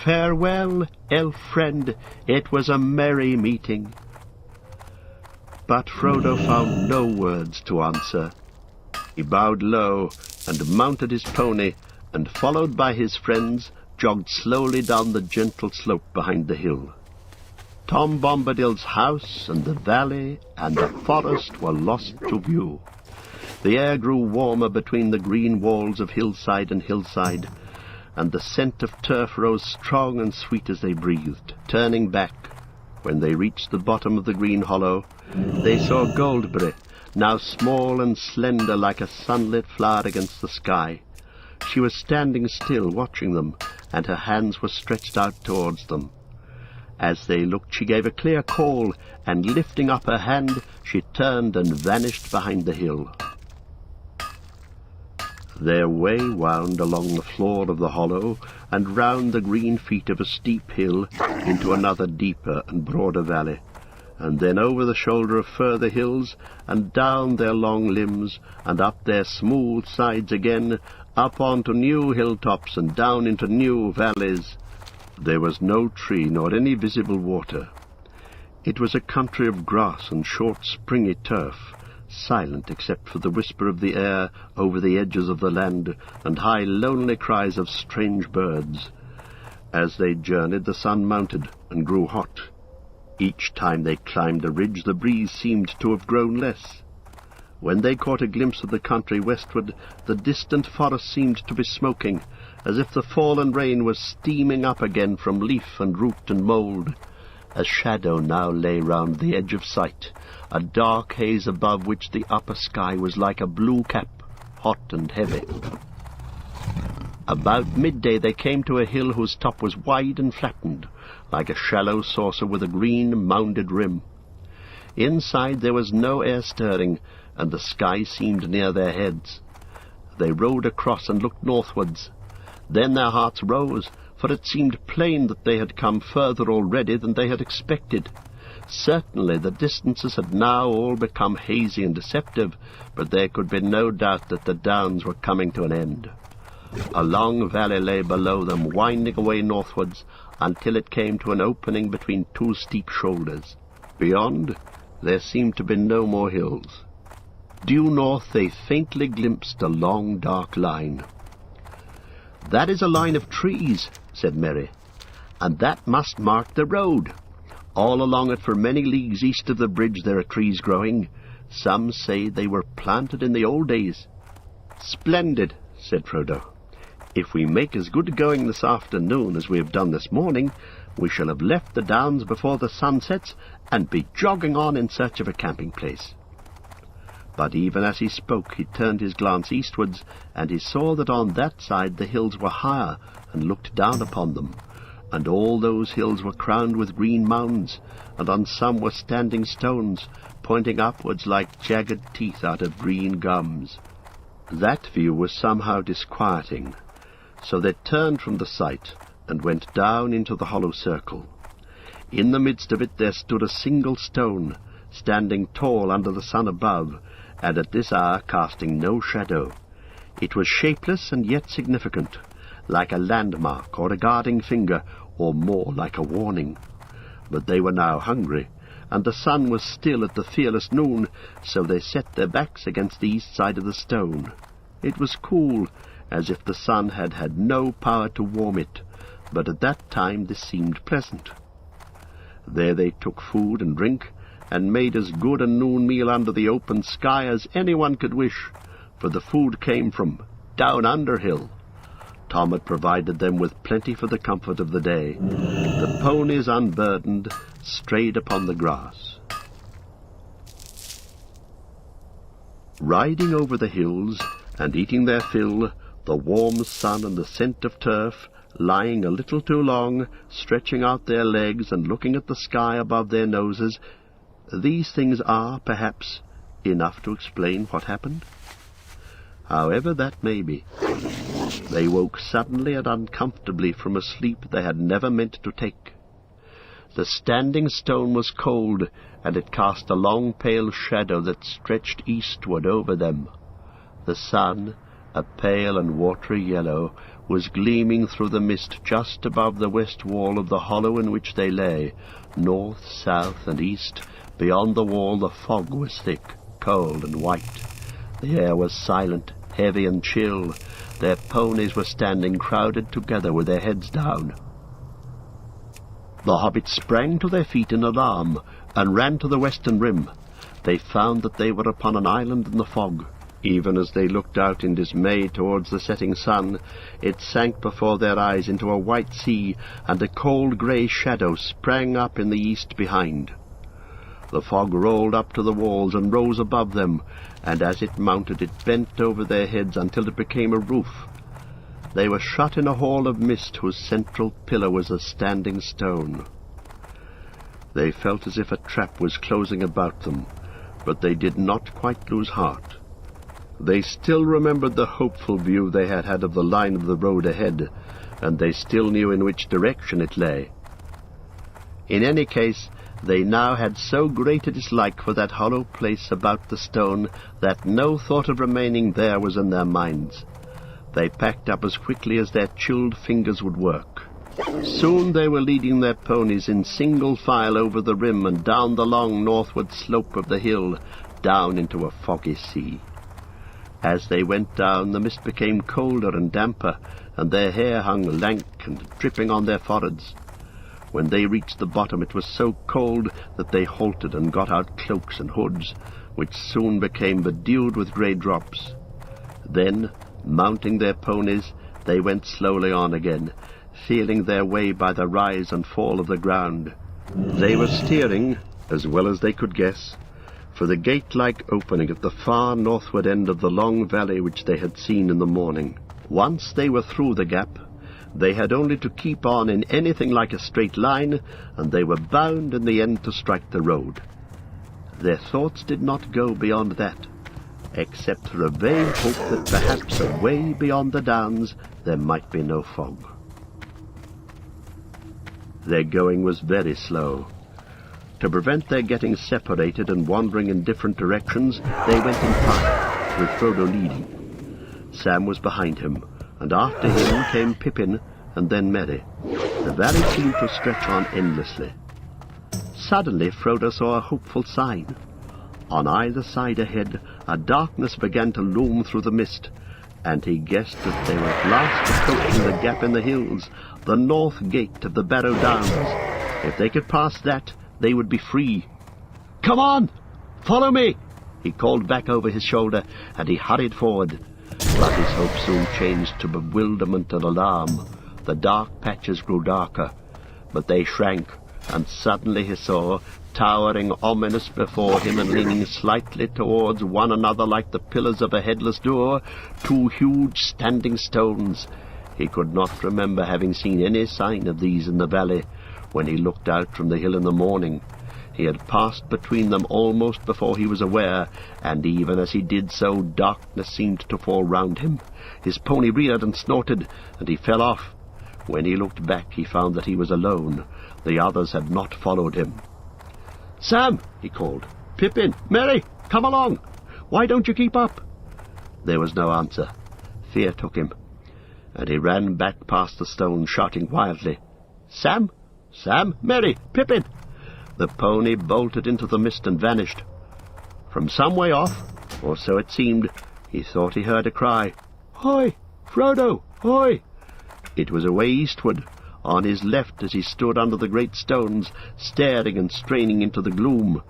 "Farewell, elf friend, it was a merry meeting." But Frodo found no words to answer. He bowed low, and mounted his pony, and, followed by his friends, jogged slowly down the gentle slope behind the hill. Tom Bombadil's house and the valley and the forest were lost to view. The air grew warmer between the green walls of hillside and hillside, and the scent of turf rose strong and sweet as they breathed. Turning back, when they reached the bottom of the green hollow, they saw Goldberry, now small and slender like a sunlit flower against the sky. She was standing still, watching them, and her hands were stretched out towards them. As they looked, she gave a clear call, and lifting up her hand, she turned and vanished behind the hill. Their way wound along the floor of the hollow, and round the green feet of a steep hill into another deeper and broader valley, and then over the shoulder of further hills, and down their long limbs, and up their smooth sides again, up onto new hilltops and down into new valleys. There was no tree nor any visible water. It was a country of grass and short springy turf, silent except for the whisper of the air over the edges of the land and high lonely cries of strange birds. As they journeyed, the sun mounted and grew hot. Each time they climbed a ridge, the breeze seemed to have grown less. When they caught a glimpse of the country westward, the distant forest seemed to be smoking, as if the fallen rain was steaming up again from leaf and root and mould. A shadow now lay round the edge of sight, a dark haze above which the upper sky was like a blue cap, hot and heavy. About midday they came to a hill whose top was wide and flattened, like a shallow saucer with a green mounded rim. Inside there was no air stirring, and the sky seemed near their heads. They rode across and looked northwards. Then their hearts rose, for it seemed plain that they had come further already than they had expected. Certainly the distances had now all become hazy and deceptive, but there could be no doubt that the downs were coming to an end. A long valley lay below them, winding away northwards, until it came to an opening between two steep shoulders. Beyond, there seemed to be no more hills. Due north they faintly glimpsed a long dark line. "That is a line of trees," said Merry, "and that must mark the road. All along it for many leagues east of the bridge there are trees growing. Some say they were planted in the old days." "Splendid," said Frodo. "If we make as good going this afternoon as we have done this morning, we shall have left the downs before the sun sets, and be jogging on in search of a camping place." But even as he spoke, he turned his glance eastwards, and he saw that on that side the hills were higher, and looked down upon them, and all those hills were crowned with green mounds, and on some were standing stones, pointing upwards like jagged teeth out of green gums. That view was somehow disquieting, so they turned from the sight, and went down into the hollow circle. In the midst of it there stood a single stone, standing tall under the sun above, and at this hour casting no shadow. It was shapeless and yet significant, like a landmark or a guarding finger, or more like a warning. But they were now hungry, and the sun was still at the fearless noon, so they set their backs against the east side of the stone. It was cool, as if the sun had had no power to warm it, but at that time this seemed pleasant. There they took food and drink, and made as good a noon meal under the open sky as anyone could wish, for the food came from down under hill. Tom had provided them with plenty for the comfort of the day. The ponies, unburdened, strayed upon the grass. Riding over the hills and eating their fill, the warm sun and the scent of turf, lying a little too long, stretching out their legs and looking at the sky above their noses, these things are, perhaps, enough to explain what happened. However that may be, they woke suddenly and uncomfortably from a sleep they had never meant to take. The standing stone was cold, and it cast a long pale shadow that stretched eastward over them. The sun, a pale and watery yellow, was gleaming through the mist just above the west wall of the hollow in which they lay. North, south, and east, beyond the wall, the fog was thick, cold, and white. The air was silent, heavy, and chill. Their ponies were standing crowded together with their heads down. The hobbits sprang to their feet in alarm and ran to the western rim. They found that they were upon an island in the fog. Even as they looked out in dismay towards the setting sun, it sank before their eyes into a white sea, and a cold grey shadow sprang up in the east behind. The fog rolled up to the walls and rose above them, and as it mounted it bent over their heads until it became a roof. They were shut in a hall of mist whose central pillar was a standing stone. They felt as if a trap was closing about them, but they did not quite lose heart. They still remembered the hopeful view they had had of the line of the road ahead, and they still knew in which direction it lay. In any case, they now had so great a dislike for that hollow place about the stone that no thought of remaining there was in their minds. They packed up as quickly as their chilled fingers would work. Soon they were leading their ponies in single file over the rim and down the long northward slope of the hill, down into a foggy sea. As they went down, the mist became colder and damper, and their hair hung lank and dripping on their foreheads. When they reached the bottom, it was so cold that they halted and got out cloaks and hoods, which soon became bedewed with grey drops. Then, mounting their ponies, they went slowly on again, feeling their way by the rise and fall of the ground. They were steering, as well as they could guess, for the gate-like opening at the far northward end of the long valley which they had seen in the morning. Once they were through the gap, they had only to keep on in anything like a straight line, and they were bound in the end to strike the road. Their thoughts did not go beyond that, except for a vague hope that perhaps away beyond the downs there might be no fog. Their going was very slow. To prevent their getting separated and wandering in different directions, they went in five, with Frodo leading. Sam was behind him, and after him came Pippin, and then Merry. The valley seemed to stretch on endlessly. Suddenly Frodo saw a hopeful sign. On either side ahead, a darkness began to loom through the mist, and he guessed that they were at last approaching the gap in the hills, the north gate of the Barrow Downs. If they could pass that, they would be free. "Come on! Follow me!" he called back over his shoulder, and he hurried forward. But his hope soon changed to bewilderment and alarm. The dark patches grew darker, but they shrank, and suddenly he saw, towering ominous before him and leaning slightly towards one another like the pillars of a headless door, two huge standing stones. He could not remember having seen any sign of these in the valley when he looked out from the hill in the morning. He had passed between them almost before he was aware, and even as he did so, darkness seemed to fall round him. His pony reared and snorted, and he fell off. When he looked back, he found that he was alone. The others had not followed him. "Sam!" he called. "Pippin! Merry! Come along! Why don't you keep up?" There was no answer. Fear took him, and he ran back past the stone, shouting wildly, "Sam! Sam! Merry! Pippin! The pony bolted into the mist and vanished. From some way off, or so it seemed, he thought he heard a cry. "Hoy, Frodo, hoy!" It was away eastward, on his left, as he stood under the great stones, staring and straining into the gloom.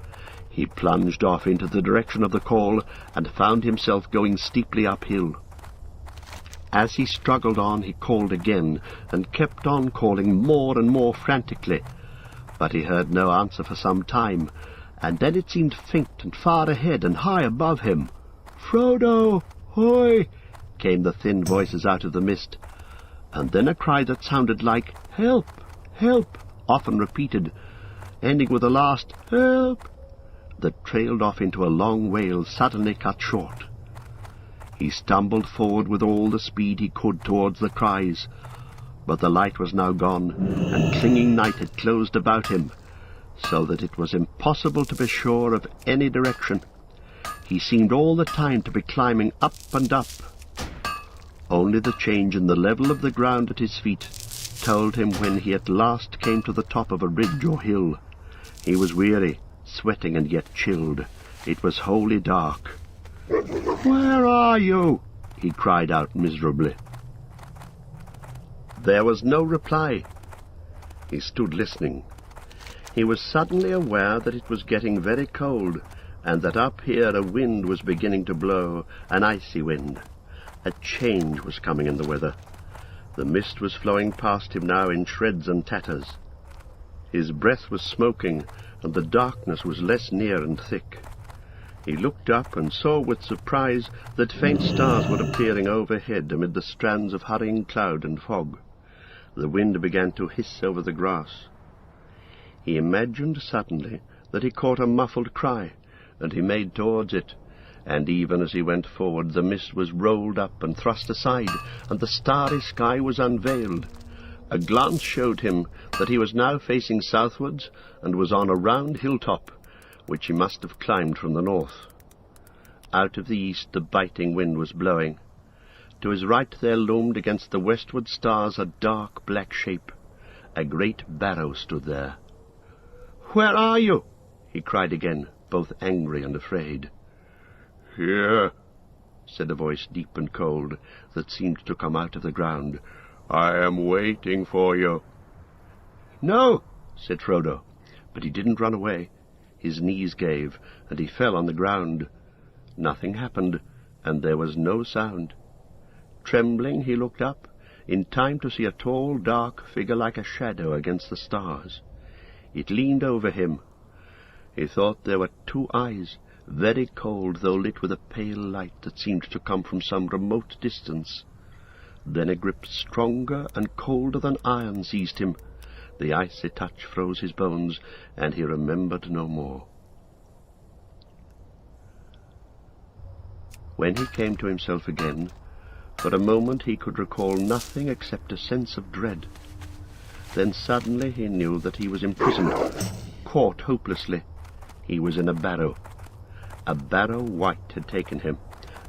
He plunged off into the direction of the call, and found himself going steeply uphill. As he struggled on, he called again, and kept on calling more and more frantically. But he heard no answer for some time, and then it seemed faint and far ahead and high above him. "Frodo, hoy!" came the thin voices out of the mist, and then a cry that sounded like "Help! Help!" often repeated, ending with a last "Help!" that trailed off into a long wail suddenly cut short. He stumbled forward with all the speed he could towards the cries, but the light was now gone, and clinging night had closed about him, so that it was impossible to be sure of any direction. He seemed all the time to be climbing up and up. Only the change in the level of the ground at his feet told him when he at last came to the top of a ridge or hill. He was weary, sweating and yet chilled. It was wholly dark. "Where are you?" he cried out miserably. There was no reply. He stood listening. He was suddenly aware that it was getting very cold, and that up here a wind was beginning to blow, an icy wind. A change was coming in the weather. The mist was flowing past him now in shreds and tatters. His breath was smoking, and the darkness was less near and thick. He looked up and saw with surprise that faint stars were appearing overhead amid the strands of hurrying cloud and fog. The wind began to hiss over the grass. He imagined suddenly that he caught a muffled cry, and he made towards it, and even as he went forward the mist was rolled up and thrust aside, and the starry sky was unveiled. A glance showed him that he was now facing southwards, and was on a round hilltop, which he must have climbed from the north. Out of the east the biting wind was blowing. To his right there loomed against the westward stars a dark black shape. A great barrow stood there. "Where are you?" he cried again, both angry and afraid. "Here," said a voice deep and cold, that seemed to come out of the ground. "I am waiting for you." "No," said Frodo, but he didn't run away. His knees gave, and he fell on the ground. Nothing happened, and there was no sound. Trembling, he looked up, in time to see a tall, dark figure like a shadow against the stars. It leaned over him. He thought there were two eyes, very cold, though lit with a pale light that seemed to come from some remote distance. Then a grip stronger and colder than iron seized him. The icy touch froze his bones, and he remembered no more. When he came to himself again, for a moment he could recall nothing except a sense of dread. Then suddenly he knew that he was imprisoned, caught hopelessly. He was in a barrow. A barrow wight had taken him,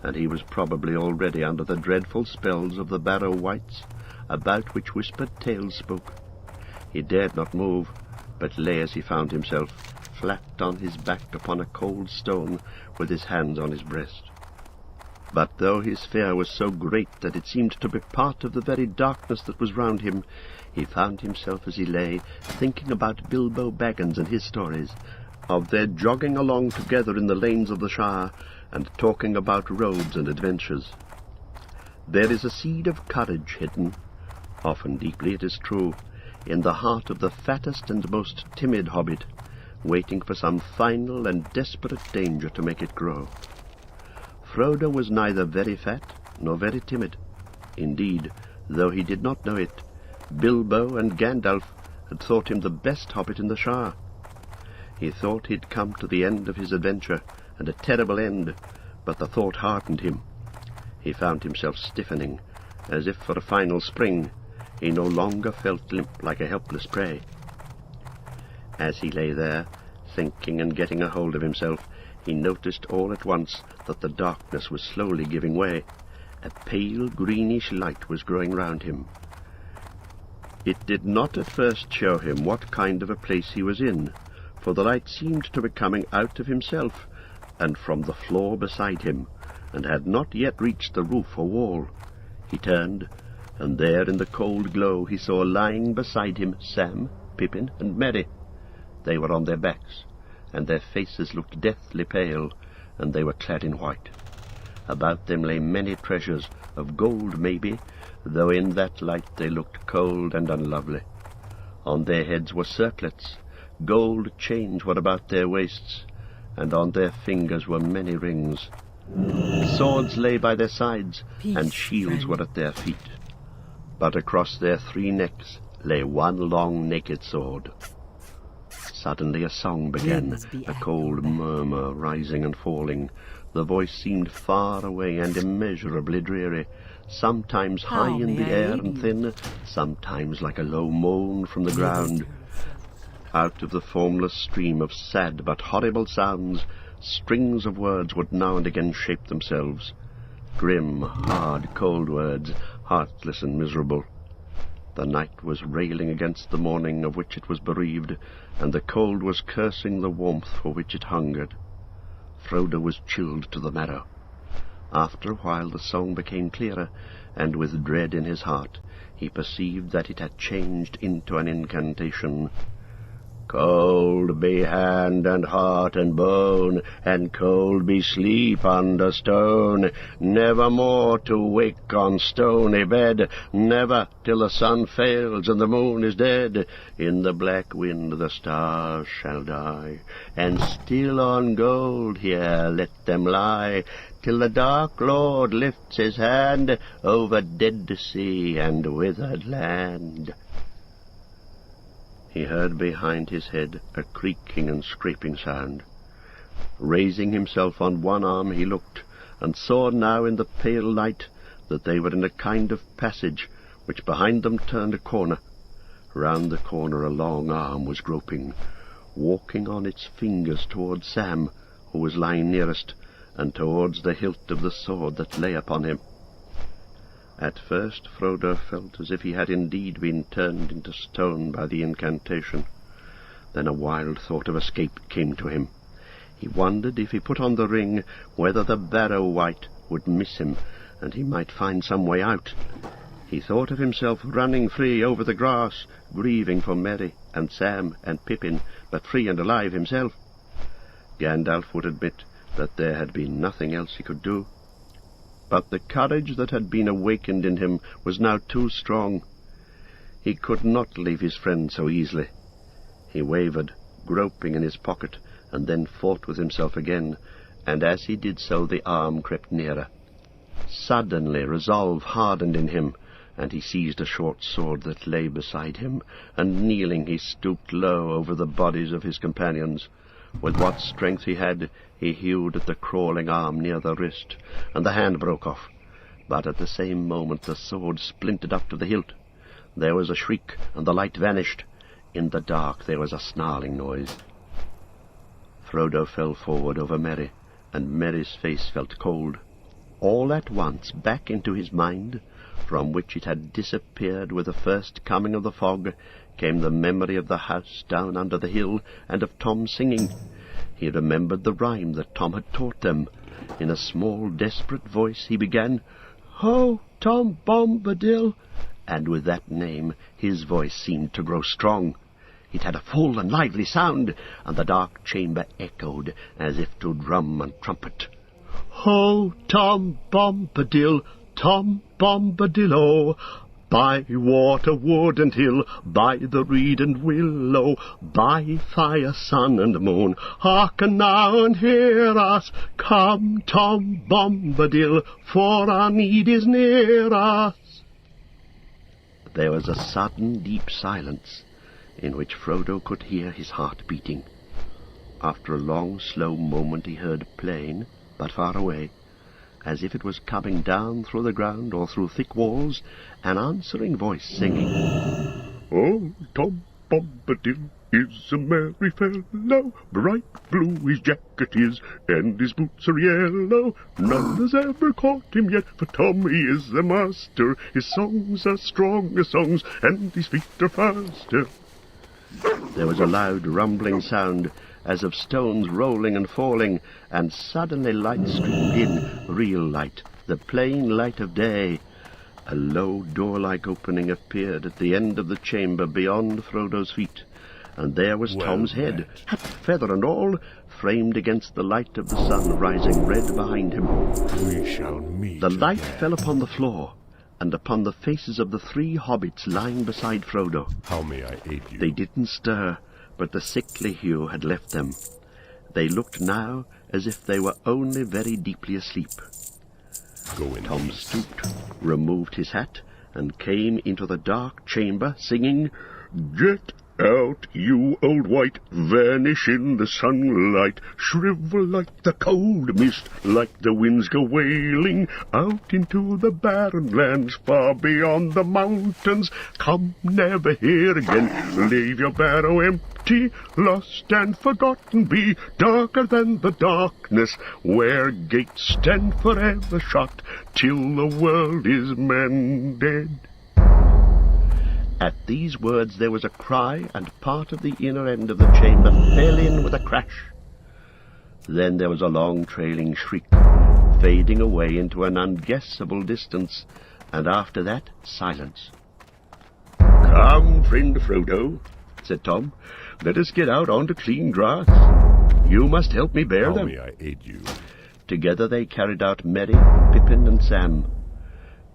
and he was probably already under the dreadful spells of the barrow wights, about which whispered tales spoke. He dared not move, but lay as he found himself, flat on his back upon a cold stone, with his hands on his breast. But though his fear was so great that it seemed to be part of the very darkness that was round him, he found himself as he lay, thinking about Bilbo Baggins and his stories, of their jogging along together in the lanes of the Shire, and talking about roads and adventures. There is a seed of courage hidden, often deeply it is true, in the heart of the fattest and most timid hobbit, waiting for some final and desperate danger to make it grow. Frodo was neither very fat nor very timid. Indeed, though he did not know it, Bilbo and Gandalf had thought him the best hobbit in the Shire. He thought he'd come to the end of his adventure, and a terrible end, but the thought hardened him. He found himself stiffening, as if for a final spring. He no longer felt limp like a helpless prey. As he lay there, thinking and getting a hold of himself, he noticed all at once that the darkness was slowly giving way. A pale greenish light was growing round him. It did not at first show him what kind of a place he was in, for the light seemed to be coming out of himself and from the floor beside him, and had not yet reached the roof or wall. He turned, and there in the cold glow he saw lying beside him Sam, Pippin, and Merry. They were on their backs, and their faces looked deathly pale, and they were clad in white. About them lay many treasures, of gold maybe, though in that light they looked cold and unlovely. On their heads were circlets, gold chains were about their waists, and on their fingers were many rings. Swords lay by their sides, and shields were at their feet. But across their 3 necks lay one long naked sword. Suddenly a song began, a cold murmur rising and falling. The voice seemed far away and immeasurably dreary, sometimes high in the air and thin, sometimes like a low moan from the ground. Out of the formless stream of sad but horrible sounds, strings of words would now and again shape themselves. Grim, hard, cold words, heartless and miserable. The night was railing against the morning of which it was bereaved, and the cold was cursing the warmth for which it hungered. Frodo was chilled to the marrow. After a while the song became clearer, and with dread in his heart he perceived that it had changed into an incantation. Cold be hand and heart and bone, and cold be sleep under stone, never more to wake on stony bed, never till the sun fails and the moon is dead. In the black wind the stars shall die, and still on gold here let them lie, till the dark Lord lifts his hand over dead sea and withered land. He heard behind his head a creaking and scraping sound. Raising himself on one arm he looked, and saw now in the pale light that they were in a kind of passage which behind them turned a corner. Round the corner a long arm was groping, walking on its fingers towards Sam, who was lying nearest, and towards the hilt of the sword that lay upon him. At first Frodo felt as if he had indeed been turned into stone by the incantation. Then a wild thought of escape came to him. He wondered if he put on the ring whether the Barrow-wight would miss him, and he might find some way out. He thought of himself running free over the grass, grieving for Merry and Sam and Pippin, but free and alive himself. Gandalf would admit that there had been nothing else he could do. But the courage that had been awakened in him was now too strong. He could not leave his friend so easily. He wavered, groping in his pocket, and then fought with himself again, and as he did so the arm crept nearer. Suddenly resolve hardened in him, and he seized a short sword that lay beside him, and kneeling he stooped low over the bodies of his companions. With what strength he had, he hewed at the crawling arm near the wrist, and the hand broke off. But at the same moment the sword splintered up to the hilt. There was a shriek, and the light vanished. In the dark there was a snarling noise. Frodo fell forward over Merry, and Merry's face felt cold. All at once, back into his mind, from which it had disappeared with the first coming of the fog, came the memory of the house down under the hill, and of Tom singing. He remembered the rhyme that Tom had taught them. In a small, desperate voice he began, "Ho, Tom Bombadil!" And with that name his voice seemed to grow strong. It had a full and lively sound, and the dark chamber echoed as if to drum and trumpet. "Ho, Tom Bombadil, Tom Bombadil-o! By water, wood, and hill, by the reed and willow, by fire, sun, and moon, hearken now and hear us. Come, Tom Bombadil, for our need is near us." There was a sudden deep silence, in which Frodo could hear his heart beating. After a long, slow moment he heard plain, but far away, as if it was coming down through the ground or through thick walls, an answering voice singing, "Oh, Tom Bombadil is a merry fellow, bright blue his jacket is, and his boots are yellow. None has ever caught him yet, for Tom he is the master. His songs are stronger songs, and his feet are faster." There was a loud rumbling sound, as of stones rolling and falling, and suddenly light streamed in, real light, the plain light of day. A low door-like opening appeared at the end of the chamber beyond Frodo's feet, and there was Tom's head, hat, feather, and all, framed against the light of the sun rising red behind him. We shall meet The light again. fell upon the floor, and upon the faces of the 3 hobbits lying beside Frodo. How may I aid you? They didn't stir, but the sickly hue had left them. They looked now as if they were only very deeply asleep. Go in Tom peace. stooped, removed his hat, and came into the dark chamber, singing, "Get out, you old wight, vanish in the sunlight, shrivel like the cold mist, like the winds go wailing, out into the barren lands, far beyond the mountains, come never here again, leave your barrow empty, lost and forgotten be, darker than the darkness, where gates stand forever shut, till the world is mended." At these words there was a cry, and part of the inner end of the chamber fell in with a crash. Then there was a long trailing shriek, fading away into an unguessable distance, and after that, silence. "Come, friend Frodo," said Tom, "let us get out onto clean grass. You must help me bear How them." may I aid you? Together they carried out Merry, Pippin, and Sam.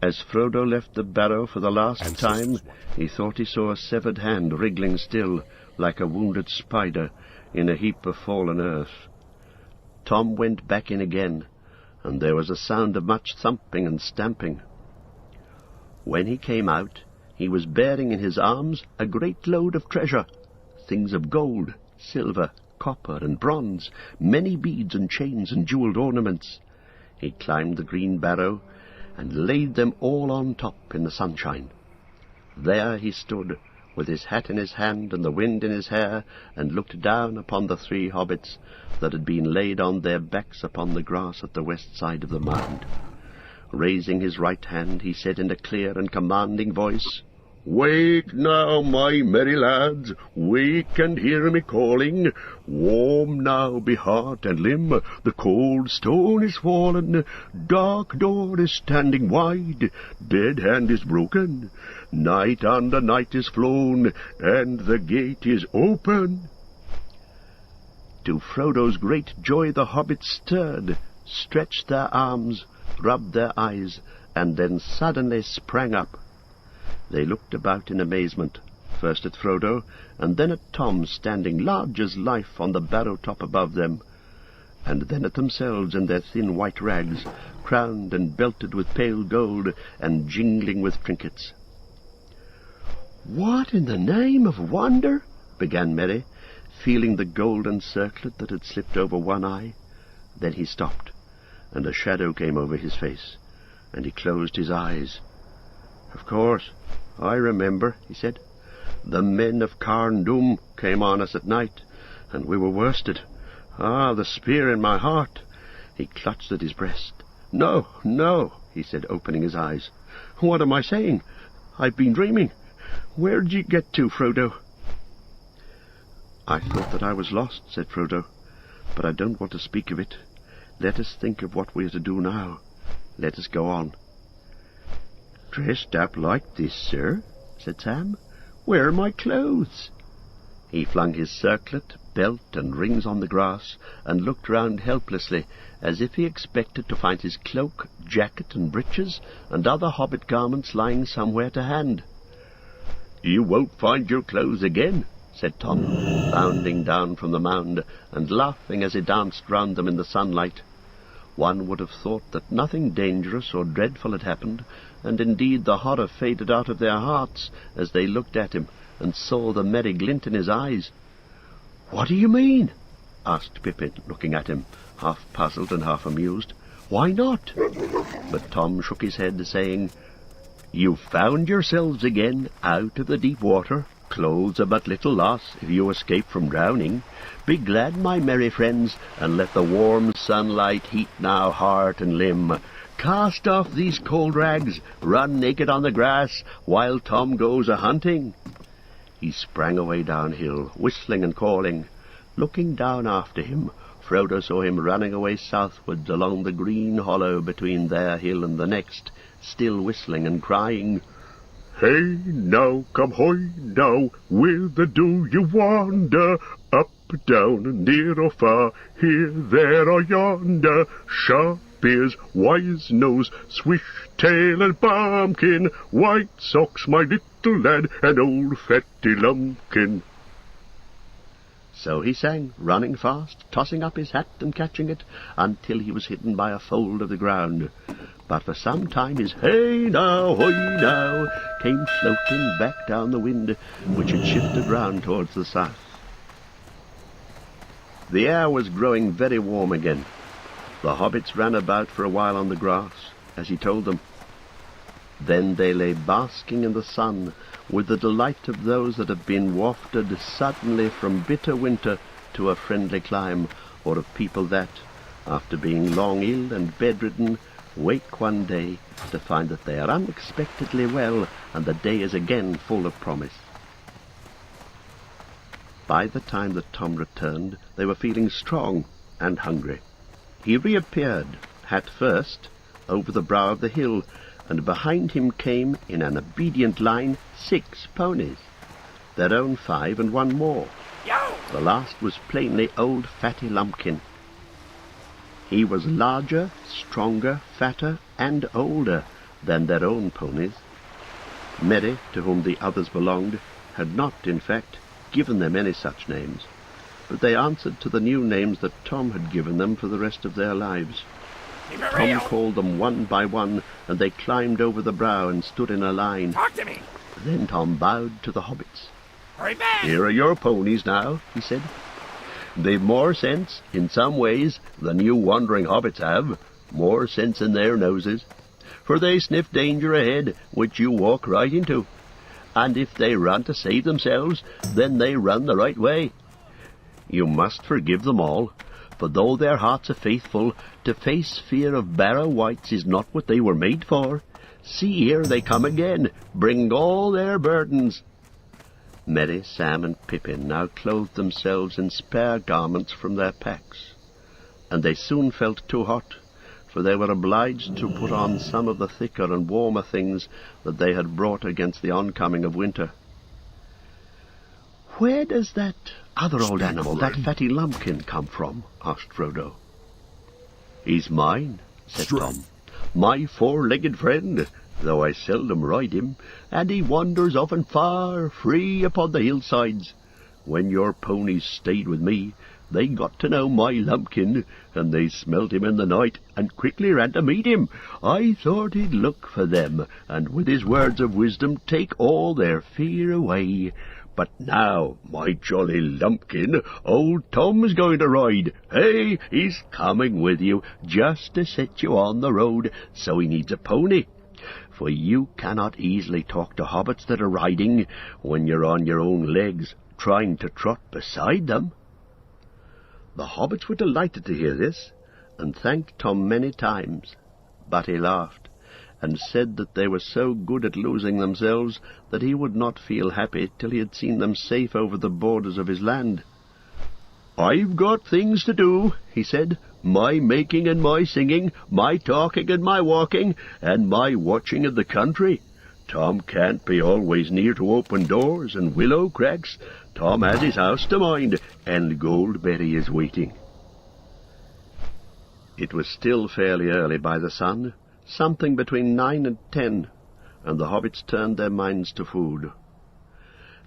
As Frodo left the barrow for the last time, he thought he saw a severed hand wriggling still, like a wounded spider, in a heap of fallen earth. Tom went back in again, and there was a sound of much thumping and stamping. When he came out, he was bearing in his arms a great load of treasure, things of gold, silver, copper, and bronze, many beads and chains and jewelled ornaments. He climbed the green barrow, and laid them all on top in the sunshine. There he stood, with his hat in his hand and the wind in his hair, and looked down upon the 3 hobbits that had been laid on their backs upon the grass at the west side of the mound. Raising his right hand, he said in a clear and commanding voice, "Wake now, my merry lads, wake and hear me calling. Warm now be heart and limb, the cold stone is fallen, dark door is standing wide, dead hand is broken, night under night is flown, and the gate is open." To Frodo's great joy the hobbits stirred, stretched their arms, rubbed their eyes, and then suddenly sprang up. They looked about in amazement, first at Frodo, and then at Tom standing large as life on the barrow top above them, and then at themselves in their thin white rags, crowned and belted with pale gold, and jingling with trinkets. "What in the name of wonder?" began Merry, feeling the golden circlet that had slipped over one eye. Then he stopped, and a shadow came over his face, and he closed his eyes. "Of course, I remember," he said. "The men of Carn Dum came on us at night, and we were worsted. Ah, the spear in my heart!" He clutched at his breast. "No, no," he said, opening his eyes. "What am I saying? I've been dreaming. Where did you get to, Frodo?" "I thought that I was lost," said Frodo, "but I don't want to speak of it. Let us think of what we are to do now. Let us go on." "Dressed up like this, sir?" said Sam. "Where are my clothes?" He flung his circlet, belt, and rings on the grass, and looked round helplessly, as if he expected to find his cloak, jacket, and breeches, and other hobbit garments lying somewhere to hand. "You won't find your clothes again," said Tom, bounding down from the mound, and laughing as he danced round them in the sunlight. One would have thought that nothing dangerous or dreadful had happened, and indeed the horror faded out of their hearts as they looked at him and saw the merry glint in his eyes. "What do you mean?" asked Pippin, looking at him, half puzzled and half amused. "Why not?" But Tom shook his head, saying, "You've found yourselves again out of the deep water. Clothes are but little loss if you escape from drowning. Be glad, my merry friends, and let the warm sunlight heat now heart and limb. Cast off these cold rags, run naked on the grass, while Tom goes a-hunting." He sprang away downhill, whistling and calling. Looking down after him, Frodo saw him running away southwards along the green hollow between their hill and the next, still whistling and crying, Hey now, come hoy now, whither do you wander? Up, down, near or far, here, there or yonder, sharp ears, wise nose, swish tail and bumpkin, white socks, my little lad, and old fatty lumpkin. So he sang, running fast, tossing up his hat and catching it, until he was hidden by a fold of the ground. But for some time his hey now, hoy now, came floating back down the wind, which had shifted round towards the south. The air was growing very warm again. The hobbits ran about for a while on the grass, as he told them. Then they lay basking in the sun, with the delight of those that have been wafted suddenly from bitter winter to a friendly clime, or of people that, after being long ill and bedridden, wake one day to find that they are unexpectedly well, and the day is again full of promise. By the time that Tom returned, they were feeling strong and hungry. He reappeared, hat first, over the brow of the hill, and behind him came, in an obedient line, 6 ponies, their own 5 and 1 more. The last was plainly old fatty Lumpkin. He was larger, stronger, fatter, and older than their own ponies. Merry, to whom the others belonged, had not, in fact, given them any such names, but they answered to the new names that Tom had given them for the rest of their lives. Tom called them one by one, and they climbed over the brow and stood in a line. Talk to me! Then Tom bowed to the hobbits. Hurry back! Here are your ponies now, he said. They've more sense, in some ways, than you wandering hobbits have, more sense in their noses, for they sniff danger ahead, which you walk right into, and if they run to save themselves, then they run the right way. You must forgive them all, for though their hearts are faithful, to face fear of Barrow Wights is not what they were made for. See, here they come again, bring all their burdens. Merry, Sam, and Pippin now clothed themselves in spare garments from their packs, and they soon felt too hot, for they were obliged to put on some of the thicker and warmer things that they had brought against the oncoming of winter. "Where does that other old animal, that fatty Lumpkin, come from?" asked Frodo. "He's mine," said Tom, "my 4-legged friend, though I seldom ride him, and he wanders often far, free upon the hillsides. When your ponies stayed with me, they got to know my Lumpkin, and they smelt him in the night, and quickly ran to meet him. I thought he'd look for them, and with his words of wisdom take all their fear away. But now, my jolly Lumpkin, old Tom's going to ride. Hey, he's coming with you, just to set you on the road, so he needs a pony. For you cannot easily talk to hobbits that are riding when you're on your own legs, trying to trot beside them." The hobbits were delighted to hear this, and thanked Tom many times, but he laughed, and said that they were so good at losing themselves that he would not feel happy till he had seen them safe over the borders of his land. "I've got things to do," he said, "my making and my singing, my talking and my walking, and my watching of the country. Tom can't be always near to open doors and willow cracks. Tom has his house to mind, and Goldberry is waiting." It was still fairly early by the sun, something between 9 and 10, and the hobbits turned their minds to food.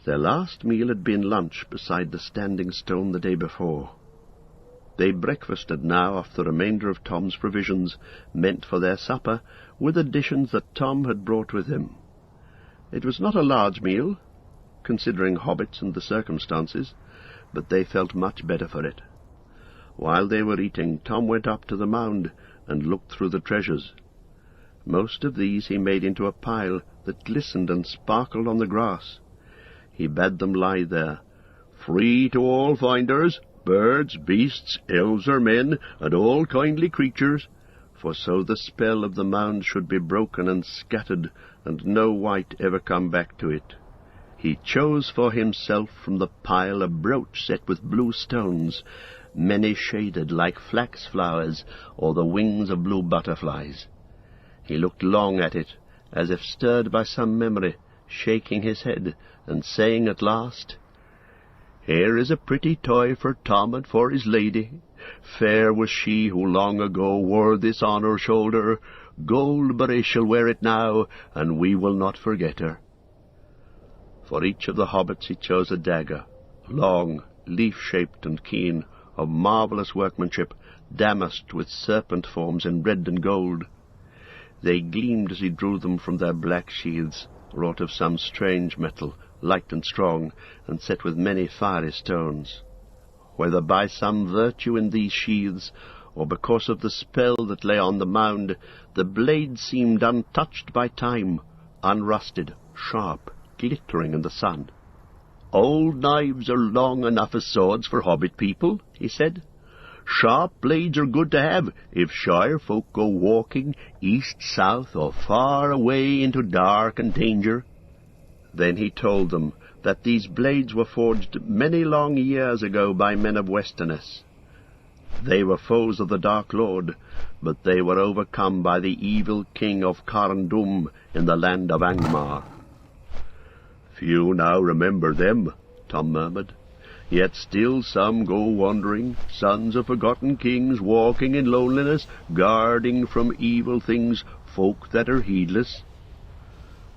Their last meal had been lunch beside the Standing Stone the day before. They breakfasted now off the remainder of Tom's provisions, meant for their supper, with additions that Tom had brought with him. It was not a large meal, considering hobbits and the circumstances, but they felt much better for it. While they were eating, Tom went up to the mound and looked through the treasures. Most of these he made into a pile that glistened and sparkled on the grass. He bade them lie there, free to all finders, birds, beasts, elves or men, and all kindly creatures, for so the spell of the mound should be broken and scattered, and no wight ever come back to it. He chose for himself from the pile a brooch set with blue stones, many shaded like flax flowers or the wings of blue butterflies. He looked long at it, as if stirred by some memory, shaking his head, and saying at last, "Here is a pretty toy for Tom and for his lady. Fair was she who long ago wore this on her shoulder. Gold but shall wear it now, and we will not forget her." For each of the hobbits he chose a dagger, long, leaf-shaped and keen, of marvellous workmanship, damasked with serpent forms in red and gold. They gleamed as he drew them from their black sheaths, wrought of some strange metal, light and strong, and set with many fiery stones. Whether by some virtue in these sheaths, or because of the spell that lay on the mound, the blade seemed untouched by time, unrusted, sharp, glittering in the sun. "Old knives are long enough as swords for hobbit people," he said. "Sharp blades are good to have if shire folk go walking east, south, or far away into dark and danger." Then he told them that these blades were forged many long years ago by men of Westerness. They were foes of the Dark Lord, but they were overcome by the evil king of Carndum in the land of Angmar. "Few now remember them," Tom murmured. "Yet still some go wandering, sons of forgotten kings, walking in loneliness, guarding from evil things folk that are heedless."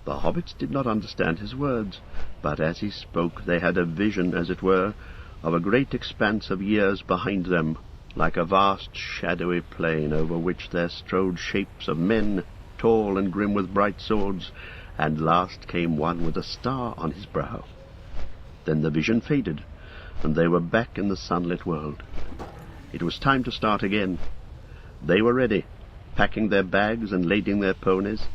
The hobbits did not understand his words, but as he spoke they had a vision, as it were, of a great expanse of years behind them, like a vast shadowy plain over which there strode shapes of men, tall and grim with bright swords, and last came one with a star on his brow. Then the vision faded, and they were back in the sunlit world. It was time to start again. They were ready, packing their bags and lading their ponies.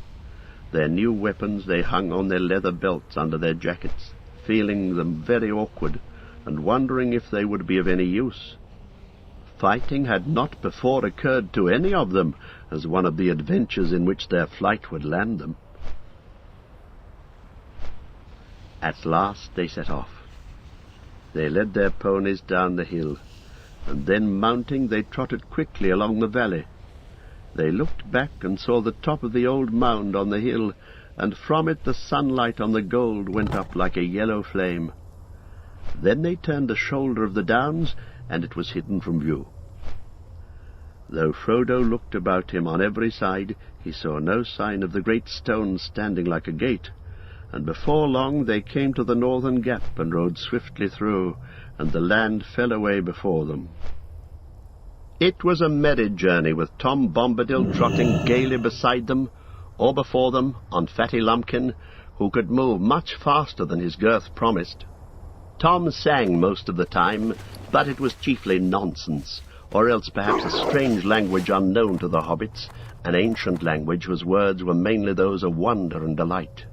Their new weapons they hung on their leather belts under their jackets, feeling them very awkward, and wondering if they would be of any use. Fighting had not before occurred to any of them as one of the adventures in which their flight would land them. At last they set off. They led their ponies down the hill, and then mounting they trotted quickly along the valley. They looked back and saw the top of the old mound on the hill, and from it the sunlight on the gold went up like a yellow flame. Then they turned the shoulder of the downs, and it was hidden from view. Though Frodo looked about him on every side, he saw no sign of the great stone standing like a gate, and before long they came to the northern gap and rode swiftly through, and the land fell away before them. It was a merry journey, with Tom Bombadil trotting gaily beside them, or before them on Fatty Lumpkin, who could move much faster than his girth promised. Tom sang most of the time, but it was chiefly nonsense, or else perhaps a strange language unknown to the hobbits, an ancient language whose words were mainly those of wonder and delight.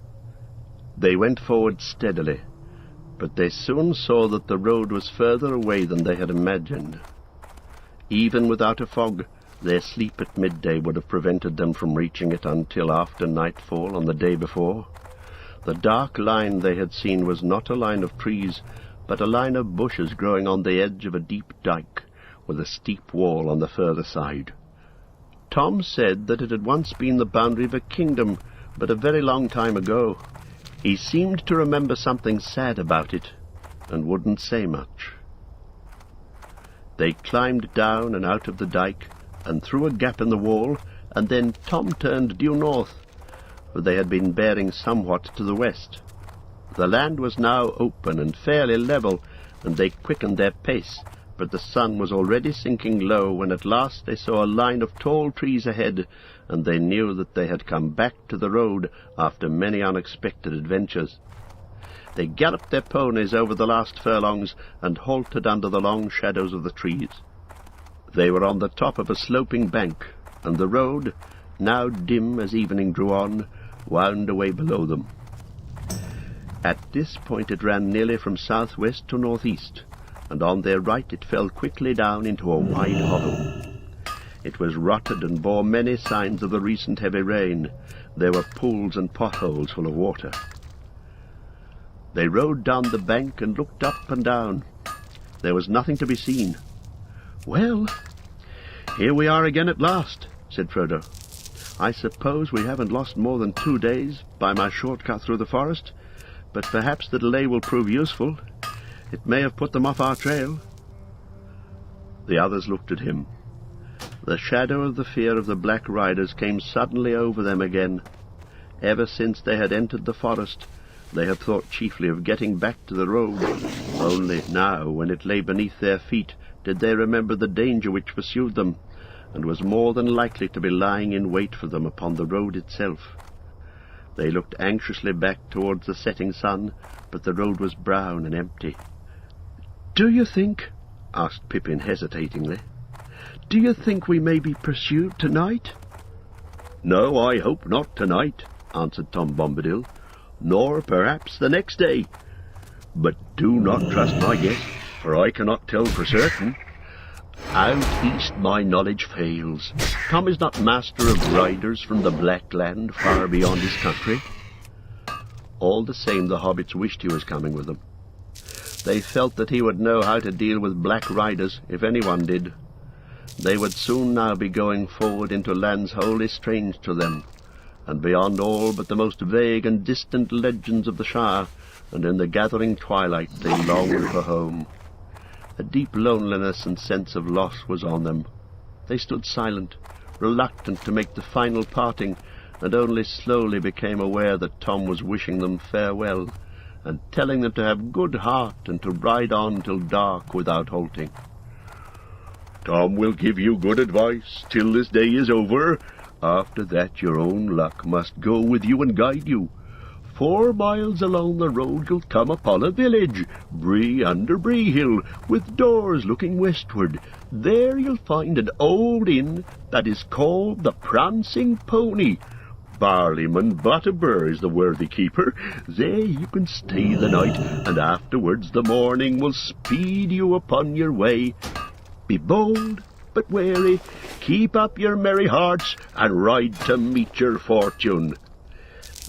They went forward steadily, but they soon saw that the road was further away than they had imagined. Even without a fog, their sleep at midday would have prevented them from reaching it until after nightfall on the day before. The dark line they had seen was not a line of trees, but a line of bushes growing on the edge of a deep dike, with a steep wall on the further side. Tom said that it had once been the boundary of a kingdom, but a very long time ago. He seemed to remember something sad about it, and wouldn't say much. They climbed down and out of the dike, and through a gap in the wall, and then Tom turned due north, for they had been bearing somewhat to the west. The land was now open and fairly level, and they quickened their pace, but the sun was already sinking low when at last they saw a line of tall trees ahead, and they knew that they had come back to the road after many unexpected adventures. They galloped their ponies over the last furlongs and halted under the long shadows of the trees. They were on the top of a sloping bank, and the road, now dim as evening drew on, wound away below them. At this point it ran nearly from southwest to northeast, and on their right it fell quickly down into a wide hollow. It was rutted and bore many signs of the recent heavy rain. There were pools and potholes full of water. They rode down the bank and looked up and down. There was nothing to be seen. "Well, here we are again at last," said Frodo. "I suppose we haven't lost more than 2 days by my short cut through the forest, but perhaps the delay will prove useful. It may have put them off our trail." The others looked at him. The shadow of the fear of the Black Riders came suddenly over them again. Ever since they had entered the forest, they had thought chiefly of getting back to the road. Only now, when it lay beneath their feet, did they remember the danger which pursued them, and was more than likely to be lying in wait for them upon the road itself. They looked anxiously back towards the setting sun, but the road was brown and empty. "Do you think," asked Pippin hesitatingly, "do you think we may be pursued tonight?" "No, I hope not tonight," answered Tom Bombadil, "nor perhaps the next day. But do not trust my guess, for I cannot tell for certain. Out east my knowledge fails. Tom is not master of riders from the Black Land far beyond his country." All the same, the hobbits wished he was coming with them. They felt that he would know how to deal with Black Riders, if anyone did. They would soon now be going forward into lands wholly strange to them, and beyond all but the most vague and distant legends of the Shire, and in the gathering twilight they longed for home. A deep loneliness and sense of loss was on them. They stood silent, reluctant to make the final parting, and only slowly became aware that Tom was wishing them farewell, and telling them to have good heart and to ride on till dark without halting. "Tom will give you good advice till this day is over. After that your own luck must go with you and guide you. 4 miles along the road you'll come upon a village, Bree under Bree Hill, with doors looking westward. There you'll find an old inn that is called the Prancing Pony. Barleyman Butterbur is the worthy keeper. There you can stay the night, and afterwards the morning will speed you upon your way. Be bold, but wary, keep up your merry hearts, and ride to meet your fortune."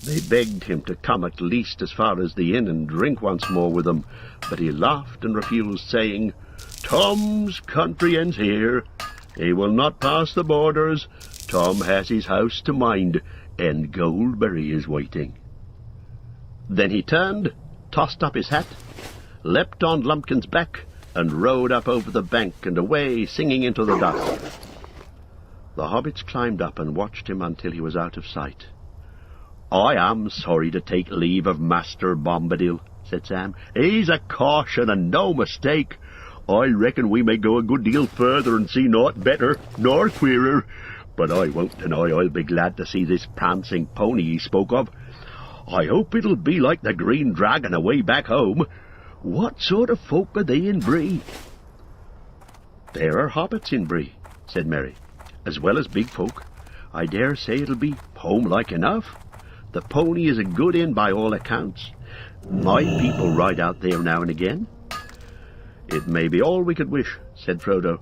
They begged him to come at least as far as the inn and drink once more with them, but he laughed and refused, saying, "Tom's country ends here. He will not pass the borders. Tom has his house to mind, and Goldberry is waiting." Then he turned, tossed up his hat, leapt on Lumpkin's back, and rode up over the bank and away, singing into the dusk. The hobbits climbed up and watched him until he was out of sight. "I am sorry to take leave of Master Bombadil," said Sam. "He's a caution and no mistake. I reckon we may go a good deal further and see naught better nor queerer. But I won't deny I'll be glad to see this prancing pony he spoke of. I hope it'll be like the Green Dragon away back home. What sort of folk are they in Bree?" "There are hobbits in Bree," said Merry, "as well as big folk. I dare say it'll be home-like enough. The pony is a good inn by all accounts. My people ride out there now and again." "It may be all we could wish," said Frodo,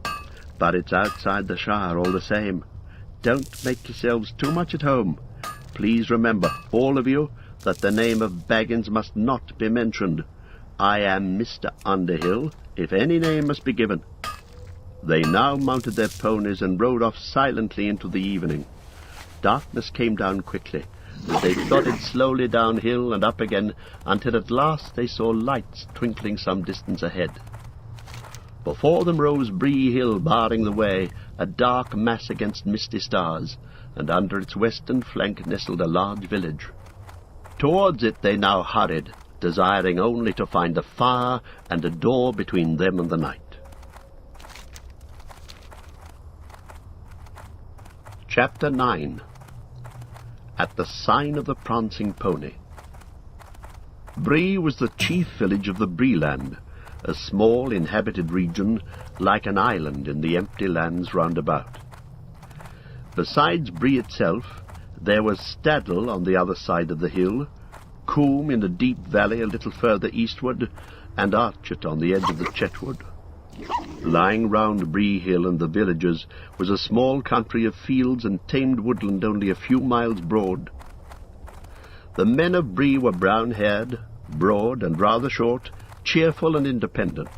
"but it's outside the Shire all the same. Don't make yourselves too much at home. Please remember, all of you, that the name of Baggins must not be mentioned. I am Mr. Underhill, if any name must be given." They now mounted their ponies and rode off silently into the evening. Darkness came down quickly, and they plodded slowly downhill and up again, until at last they saw lights twinkling some distance ahead. Before them rose Bree Hill, barring the way, a dark mass against misty stars, and under its western flank nestled a large village. Towards it they now hurried, desiring only to find a fire and a door between them and the night. Chapter 9. At the Sign of the Prancing Pony. Bree was the chief village of the Breeland, a small inhabited region like an island in the empty lands round about. Besides Bree itself, there was Staddle on the other side of the hill, Coombe in the deep valley a little further eastward, and Archet on the edge of the Chetwood. Lying round Bree Hill and the villages was a small country of fields and tamed woodland only a few miles broad. The men of Bree were brown-haired, broad and rather short, cheerful and independent.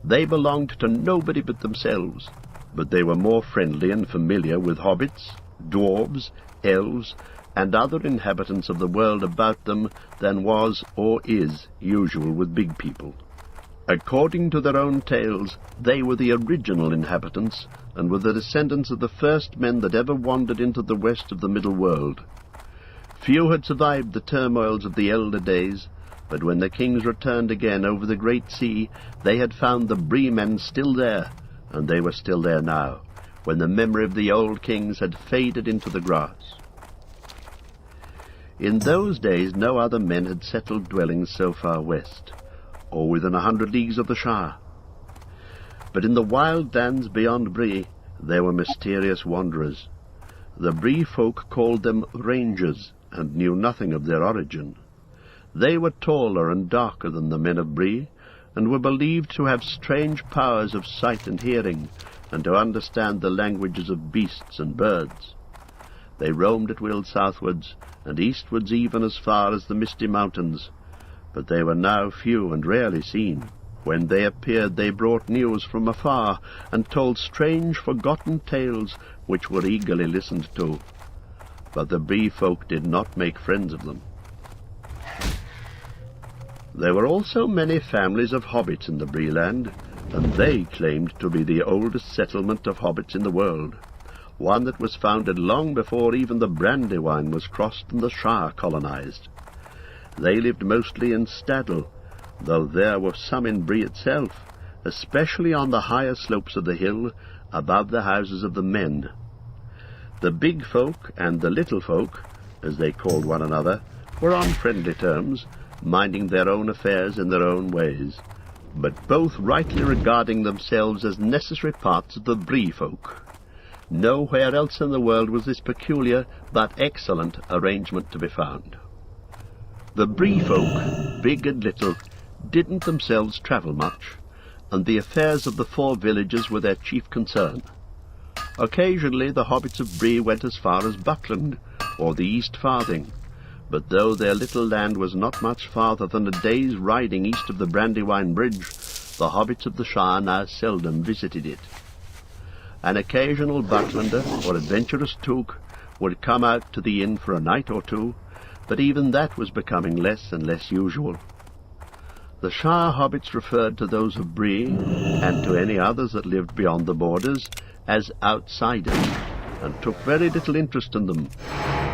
They belonged to nobody but themselves, but they were more friendly and familiar with hobbits, dwarves, elves, and other inhabitants of the world about them than was or is usual with big people. According to their own tales, they were the original inhabitants, and were the descendants of the first men that ever wandered into the west of the middle world. Few had survived the turmoils of the elder days, but when the kings returned again over the great sea, they had found the Bree men still there, and they were still there now, when the memory of the old kings had faded into the grass. In those days no other men had settled dwellings so far west, or within 100 leagues of the Shire. But in the wild lands beyond Bree there were mysterious wanderers. The Bree folk called them rangers, and knew nothing of their origin. They were taller and darker than the men of Bree, and were believed to have strange powers of sight and hearing, and to understand the languages of beasts and birds. They roamed at will southwards, and eastwards even as far as the misty mountains, but they were now few and rarely seen. When they appeared they brought news from afar, and told strange forgotten tales which were eagerly listened to. But the Bree folk did not make friends of them. There were also many families of hobbits in the Bree land, and they claimed to be the oldest settlement of hobbits in the world, one that was founded long before even the Brandywine was crossed and the Shire colonized. They lived mostly in Staddle, though there were some in Bree itself, especially on the higher slopes of the hill, above the houses of the men. The big folk and the little folk, as they called one another, were on friendly terms, minding their own affairs in their own ways, but both rightly regarding themselves as necessary parts of the Bree folk. Nowhere else in the world was this peculiar but excellent arrangement to be found. The Bree folk, big and little, didn't themselves travel much, and the affairs of the 4 villages were their chief concern. Occasionally the hobbits of Bree went as far as Buckland, or the East Farthing, but though their little land was not much farther than a day's riding east of the Brandywine Bridge, the hobbits of the Shire now seldom visited it. An occasional Bucklander or adventurous Took would come out to the inn for a night or two, but even that was becoming less and less usual. The Shire hobbits referred to those of Bree, and to any others that lived beyond the borders, as outsiders, and took very little interest in them,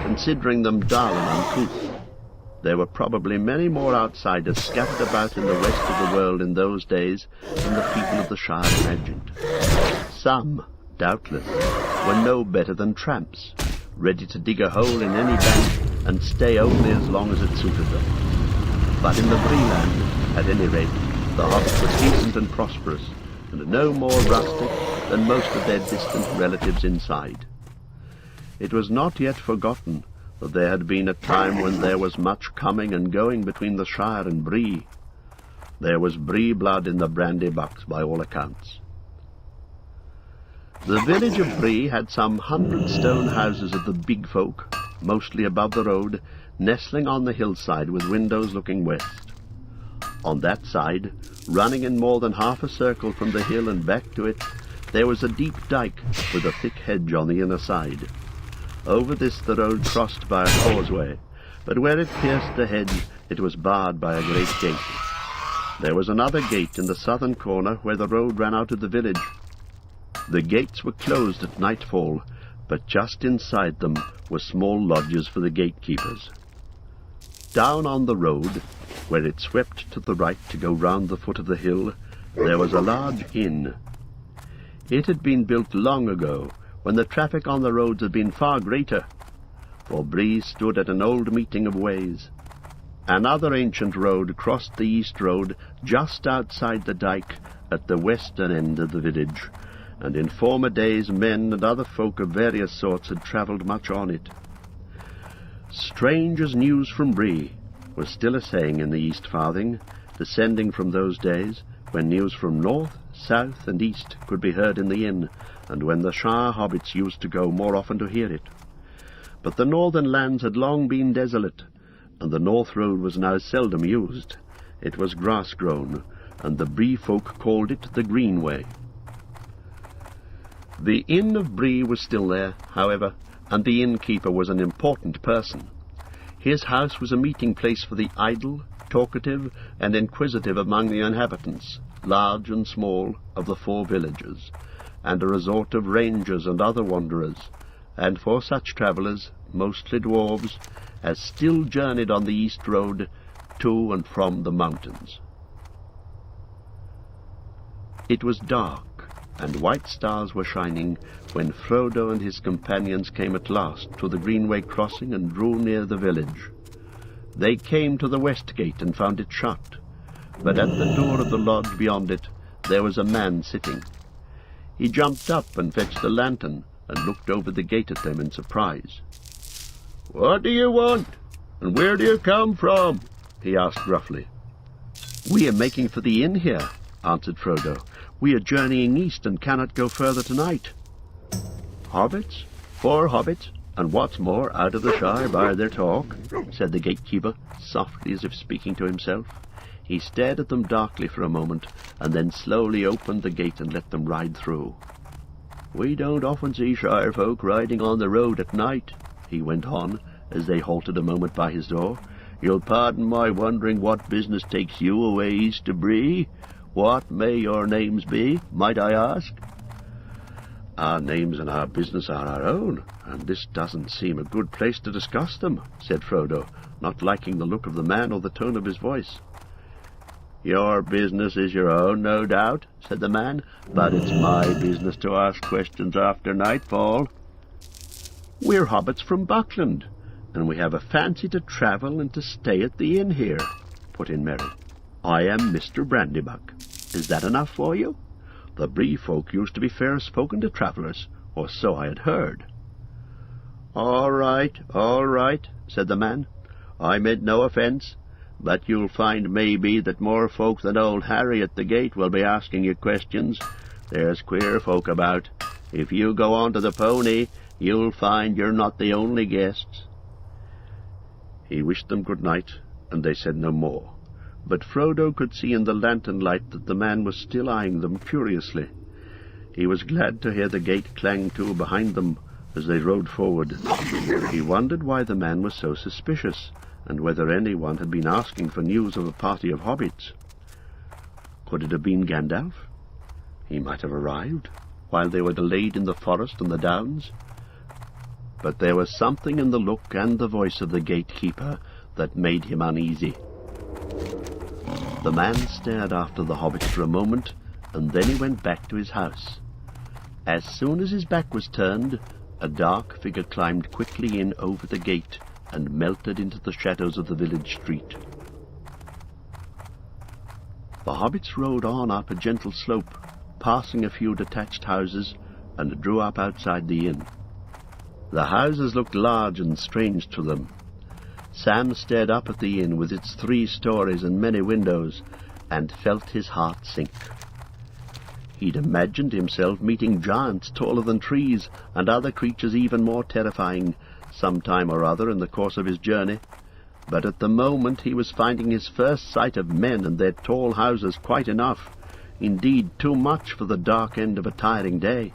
considering them dull and uncouth. There were probably many more outsiders scattered about in the west of the world in those days than the people of the Shire imagined. Some, doubtless, were no better than tramps, ready to dig a hole in any bank and stay only as long as it suited them. But in the Bree land, at any rate, the hobbits were decent and prosperous, and no more rustic than most of their distant relatives inside. It was not yet forgotten that there had been a time when there was much coming and going between the Shire and Bree. There was Bree blood in the Brandybucks by all accounts. The village of Bree had some 100 stone houses of the big folk, mostly above the road, nestling on the hillside with windows looking west. On that side, running in more than half a circle from the hill and back to it, there was a deep dyke with a thick hedge on the inner side. Over this the road crossed by a causeway, but where it pierced the hedge it was barred by a great gate. There was another gate in the southern corner where the road ran out of the village. The gates were closed at nightfall, but just inside them were small lodges for the gatekeepers. Down on the road, where it swept to the right to go round the foot of the hill, there was a large inn. It had been built long ago, when the traffic on the roads had been far greater, for Bree stood at an old meeting of ways. Another ancient road crossed the east road just outside the dyke at the western end of the village, and in former days men and other folk of various sorts had travelled much on it. Strange as news from Bree was still a saying in the East Farthing, descending from those days when news from north, south, and east could be heard in the inn, and when the Shire hobbits used to go more often to hear it. But the northern lands had long been desolate, and the north road was now seldom used. It was grass-grown, and the Bree folk called it the Greenway. The Inn of Bree was still there, however, and the innkeeper was an important person. His house was a meeting place for the idle, talkative, and inquisitive among the inhabitants, large and small, of the 4 villages, and a resort of rangers and other wanderers, and for such travellers, mostly dwarves, as still journeyed on the east road to and from the mountains. It was dark, and white stars were shining, when Frodo and his companions came at last to the Greenway crossing and drew near the village. They came to the west gate and found it shut, but at the door of the lodge beyond it there was a man sitting. He jumped up and fetched a lantern, and looked over the gate at them in surprise. "What do you want, and where do you come from?" he asked gruffly. "We are making for the inn here," answered Frodo. "We are journeying east and cannot go further tonight." "Hobbits? 4 hobbits, and what's more, out of the Shire by their talk," said the gatekeeper, softly as if speaking to himself. He stared at them darkly for a moment, and then slowly opened the gate and let them ride through. "We don't often see Shire folk riding on the road at night," he went on, as they halted a moment by his door. "You'll pardon my wondering what business takes you away east to Bree? What may your names be, might I ask?" "Our names and our business are our own, and this doesn't seem a good place to discuss them," said Frodo, not liking the look of the man or the tone of his voice. "Your business is your own, no doubt," said the man, "but it's my business to ask questions after nightfall." "We're hobbits from Buckland, and we have a fancy to travel and to stay at the inn here," put in Merry. "I am Mr. Brandybuck. Is that enough for you? The Bree folk used to be fair-spoken to travellers, or so I had heard." All right, said the man. "I meant no offence, but you'll find maybe that more folk than old Harry at the gate will be asking you questions. There's queer folk about. If you go on to the pony, you'll find you're not the only guests." He wished them good night, and they said no more. But Frodo could see in the lantern light that the man was still eyeing them curiously. He was glad to hear the gate clang to behind them as they rode forward. He wondered why the man was so suspicious, and whether anyone had been asking for news of a party of hobbits. Could it have been Gandalf? He might have arrived while they were delayed in the forest and the downs. But there was something in the look and the voice of the gatekeeper that made him uneasy. The man stared after the hobbits for a moment, and then he went back to his house. As soon as his back was turned, a dark figure climbed quickly in over the gate and melted into the shadows of the village street. The hobbits rode on up a gentle slope, passing a few detached houses, and drew up outside the inn. The houses looked large and strange to them. Sam stared up at the inn with its 3 stories and many windows, and felt his heart sink. He'd imagined himself meeting giants taller than trees, and other creatures even more terrifying, some time or other in the course of his journey. But at the moment he was finding his first sight of men and their tall houses quite enough, indeed too much for the dark end of a tiring day.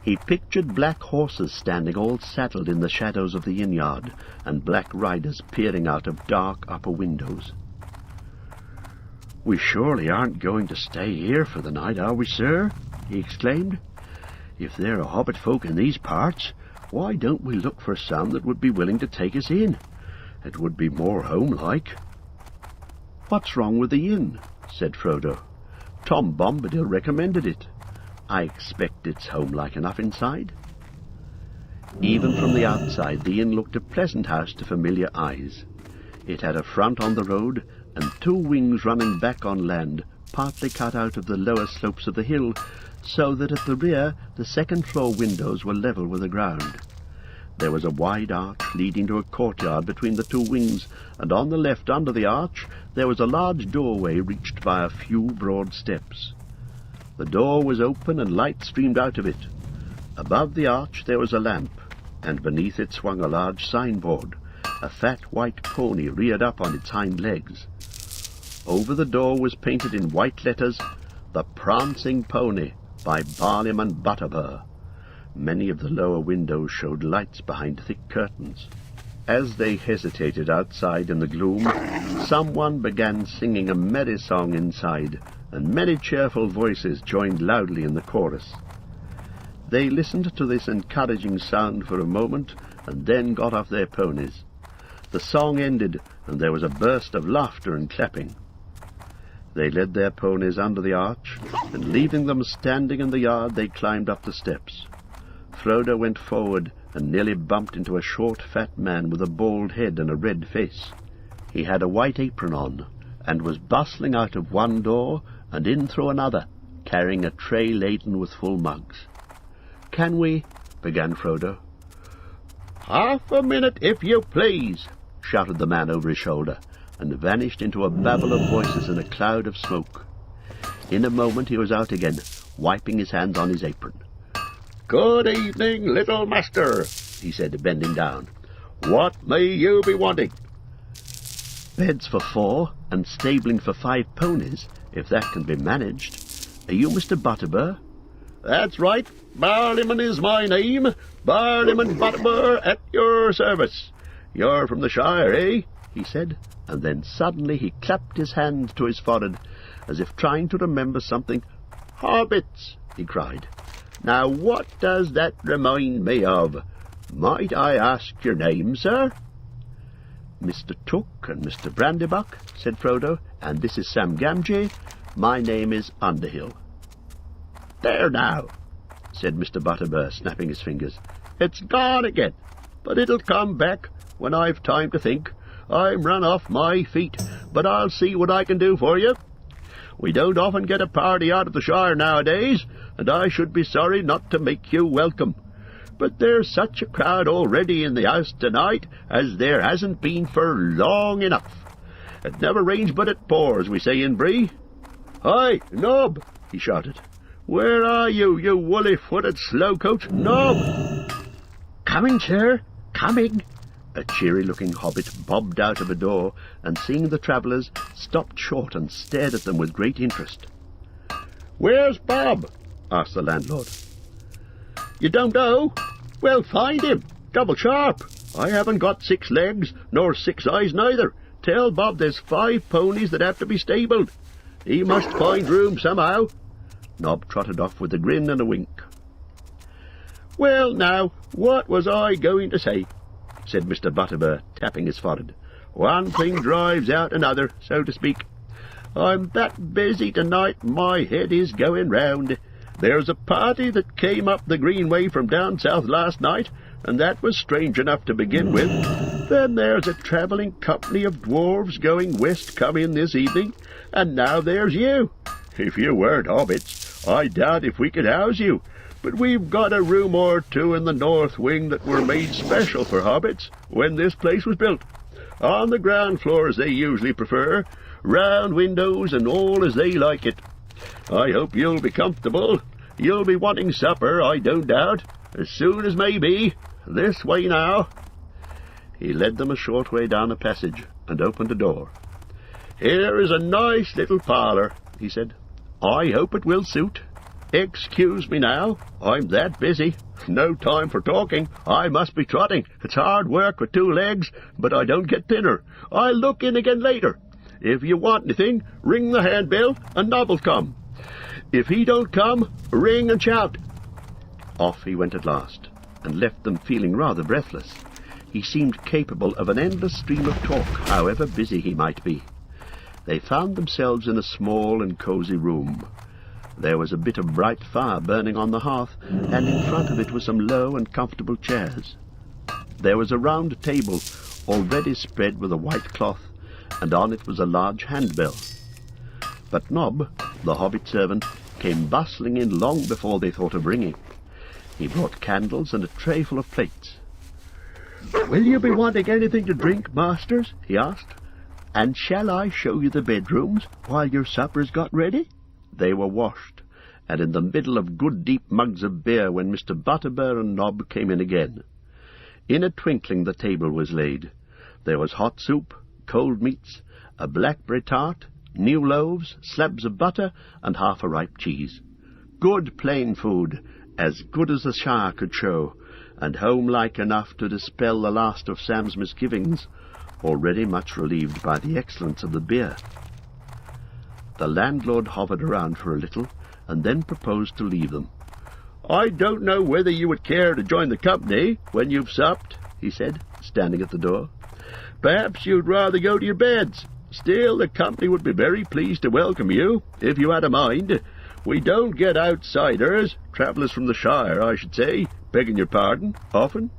He pictured black horses standing all saddled in the shadows of the inn-yard, and black riders peering out of dark upper windows. "We surely aren't going to stay here for the night, are we, sir?" he exclaimed. "If there are hobbit folk in these parts, why don't we look for some that would be willing to take us in? It would be more home-like." "What's wrong with the inn?" said Frodo. "Tom Bombadil recommended it. I expect it's home-like enough inside." Even from the outside, the inn looked a pleasant house to familiar eyes. It had a front on the road, and 2 wings running back on land, partly cut out of the lower slopes of the hill, so that at the rear the second-floor windows were level with the ground. There was a wide arch leading to a courtyard between the 2 wings, and on the left under the arch there was a large doorway reached by a few broad steps. The door was open and light streamed out of it. Above the arch there was a lamp, and beneath it swung a large signboard, A fat white pony reared up on its hind legs. Over the door was painted in white letters, "The Prancing Pony," by Barliman Butterbur. Many of the lower windows showed lights behind thick curtains. As they hesitated outside in the gloom, someone began singing a merry song inside, and many cheerful voices joined loudly in the chorus. They listened to this encouraging sound for a moment, and then got off their ponies. The song ended, and there was a burst of laughter and clapping. They led their ponies under the arch, and leaving them standing in the yard, they climbed up the steps. Frodo went forward and nearly bumped into a short, fat man with a bald head and a red face. He had a white apron on, and was bustling out of one door and in through another, carrying a tray laden with full mugs. "Can we—" began Frodo. "Half a minute, if you please," shouted the man over his shoulder, and vanished into a babble of voices and a cloud of smoke. In a moment he was out again, wiping his hands on his apron. "Good evening, little master," he said, bending down. "What may you be wanting?" "Beds for 4 and stabling for 5 ponies, if that can be managed. Are you Mr. Butterbur?" "That's right. Barliman is my name. Barliman Butterbur at your service. You're from the Shire, eh?" he said, and then suddenly he clapped his hand to his forehead, as if trying to remember something. "Hobbits," he cried. "Now what does that remind me of? Might I ask your name, sir?" "Mr. Took and Mr. Brandybuck," said Frodo, "and this is Sam Gamgee. My name is Underhill." "There now," said Mr. Butterbur, snapping his fingers. "It's gone again, but it'll come back when I've time to think. I'm run off my feet, but I'll see what I can do for you. We don't often get a party out of the Shire nowadays, and I should be sorry not to make you welcome. But there's such a crowd already in the house tonight as there hasn't been for long enough. It never rains but it pours, we say in Bree. Hi, Nob!" he shouted. "Where are you, you woolly-footed slowcoach? Nob!" "Coming, sir, coming!" A cheery-looking hobbit bobbed out of a door, and seeing the travellers, stopped short and stared at them with great interest. "Where's Bob?" asked the landlord. "You don't know? Well, find him, double sharp. I haven't got 6 legs, nor 6 eyes neither. Tell Bob there's 5 ponies that have to be stabled. He must find room somehow." Nob trotted off with a grin and a wink. "Well, now, what was I going to say?" said Mr. Butterbur, tapping his forehead. "One thing drives out another, so to speak. I'm that busy tonight my head is going round. There's a party that came up the Greenway from down south last night, and that was strange enough to begin with. Then there's a travelling company of dwarves going west come in this evening, and now there's you. If you weren't hobbits, I doubt if we could house you, but we've got a room or 2 in the north wing that were made special for hobbits when this place was built. On the ground floor, as they usually prefer, round windows and all as they like it. I hope you'll be comfortable. You'll be wanting supper, I don't doubt, as soon as may be. This way now." He led them a short way down a passage and opened a door. "Here is a nice little parlour," he said. "I hope it will suit. Excuse me now, I'm that busy. No time for talking. I must be trotting. It's hard work with 2 legs, but I don't get thinner. I'll look in again later. If you want anything, ring the handbell and Nob'll come. If he don't come, ring and shout." Off he went at last, and left them feeling rather breathless. He seemed capable of an endless stream of talk, however busy he might be. They found themselves in a small and cosy room. There was a bit of bright fire burning on the hearth, and in front of it were some low and comfortable chairs. There was a round table, already spread with a white cloth, and on it was a large handbell. But Nob, the hobbit servant, came bustling in long before they thought of ringing. He brought candles and a tray full of plates. "Will you be wanting anything to drink, masters?" he asked. "And shall I show you the bedrooms while your supper's got ready?" They were washed, and in the middle of good deep mugs of beer when Mr. Butterbur and Nob came in again. In a twinkling the table was laid. There was hot soup, cold meats, a blackberry tart, new loaves, slabs of butter, and half a ripe cheese. Good plain food, as good as the Shire could show, and home-like enough to dispel the last of Sam's misgivings, already much relieved by the excellence of the beer. The landlord hovered around for a little, and then proposed to leave them. "I don't know whether you would care to join the company when you've supped," he said, standing at the door. "Perhaps you'd rather go to your beds. Still, the company would be very pleased to welcome you, if you had a mind. We don't get outsiders, travellers from the Shire, I should say, begging your pardon, often.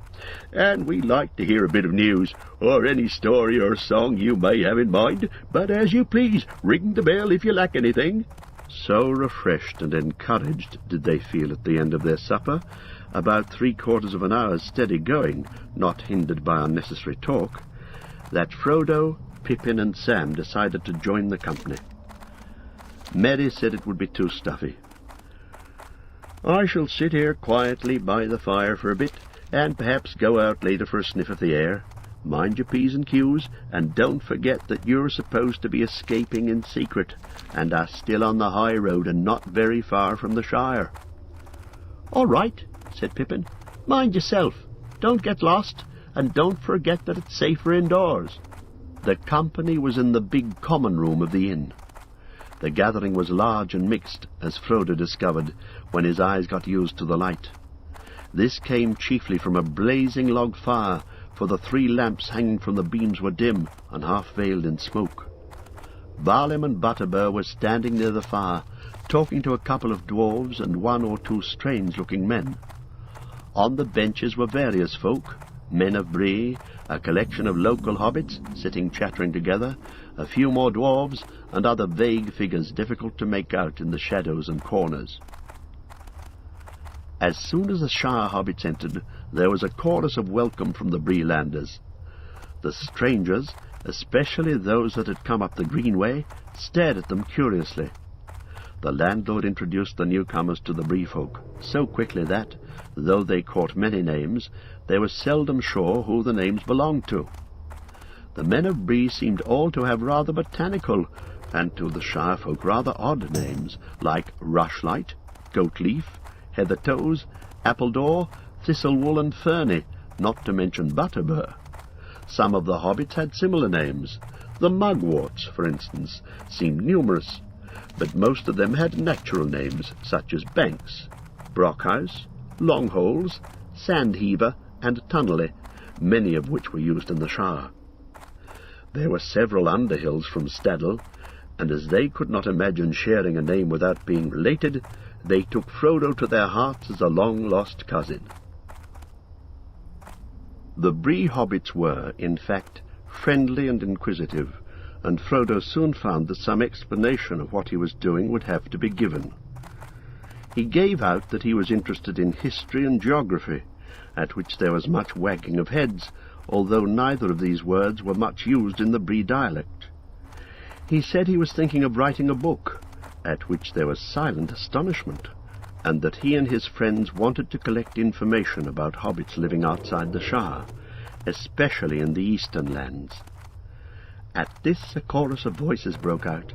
And we like to hear a bit of news, or any story or song you may have in mind, but as you please, ring the bell if you lack anything." So refreshed and encouraged did they feel at the end of their supper, about 3/4 of an hour's steady going, not hindered by unnecessary talk, that Frodo, Pippin, and Sam decided to join the company. Merry said it would be too stuffy. "I shall sit here quietly by the fire for a bit, and perhaps go out later for a sniff of the air. Mind your P's and Q's, and don't forget that you're supposed to be escaping in secret, and are still on the high road and not very far from the Shire." "All right," said Pippin. "Mind yourself. Don't get lost, and don't forget that it's safer indoors." The company was in the big common room of the inn. The gathering was large and mixed, as Frodo discovered when his eyes got used to the light. This came chiefly from a blazing log fire, for the 3 lamps hanging from the beams were dim and half veiled in smoke. Barlim and Butterbur were standing near the fire, talking to a couple of dwarves and 1 or 2 strange-looking men. On the benches were various folk, men of Bree, a collection of local hobbits sitting chattering together, a few more dwarves, and other vague figures difficult to make out in the shadows and corners. As soon as the Shire hobbits entered, there was a chorus of welcome from the Breelanders. The strangers, especially those that had come up the greenway, stared at them curiously. The landlord introduced the newcomers to the Bree folk so quickly that, though they caught many names, they were seldom sure who the names belonged to. The men of Bree seemed all to have rather botanical, and to the Shire folk rather odd names, like Rushlight, Goatleaf, Heathertoes, Appledore, Thistlewool, and Ferny, not to mention Butterbur. Some of the hobbits had similar names. The Mugworts, for instance, seemed numerous, but most of them had natural names, such as Banks, Brockhouse, Longholes, Sandheaver, and Tunnelly, many of which were used in the Shire. There were several Underhills from Staddle, and as they could not imagine sharing a name without being related, they took Frodo to their hearts as a long-lost cousin. The Bree hobbits were, in fact, friendly and inquisitive, and Frodo soon found that some explanation of what he was doing would have to be given. He gave out that he was interested in history and geography, at which there was much wagging of heads, although neither of these words were much used in the Bree dialect. He said he was thinking of writing a book, at which there was silent astonishment, and that he and his friends wanted to collect information about hobbits living outside the Shire, especially in the eastern lands. At this a chorus of voices broke out.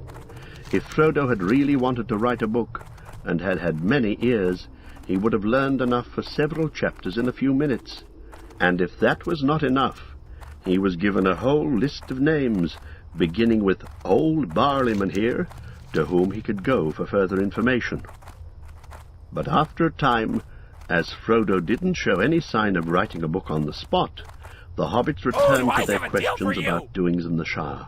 If Frodo had really wanted to write a book, and had had many ears, he would have learned enough for several chapters in a few minutes, and if that was not enough, he was given a whole list of names, beginning with Old Barleyman here, to whom he could go for further information. But after a time, as Frodo didn't show any sign of writing a book on the spot, the hobbits returned to their questions about doings in the Shire.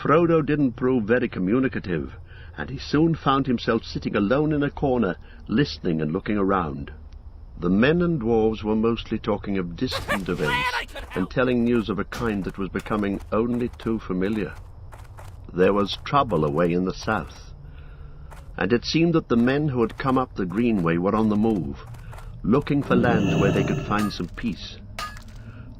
Frodo didn't prove very communicative, and he soon found himself sitting alone in a corner, listening and looking around. The men and dwarves were mostly talking of distant events, and telling news of a kind that was becoming only too familiar. There was trouble away in the south, and it seemed that the men who had come up the greenway were on the move, looking for lands where they could find some peace.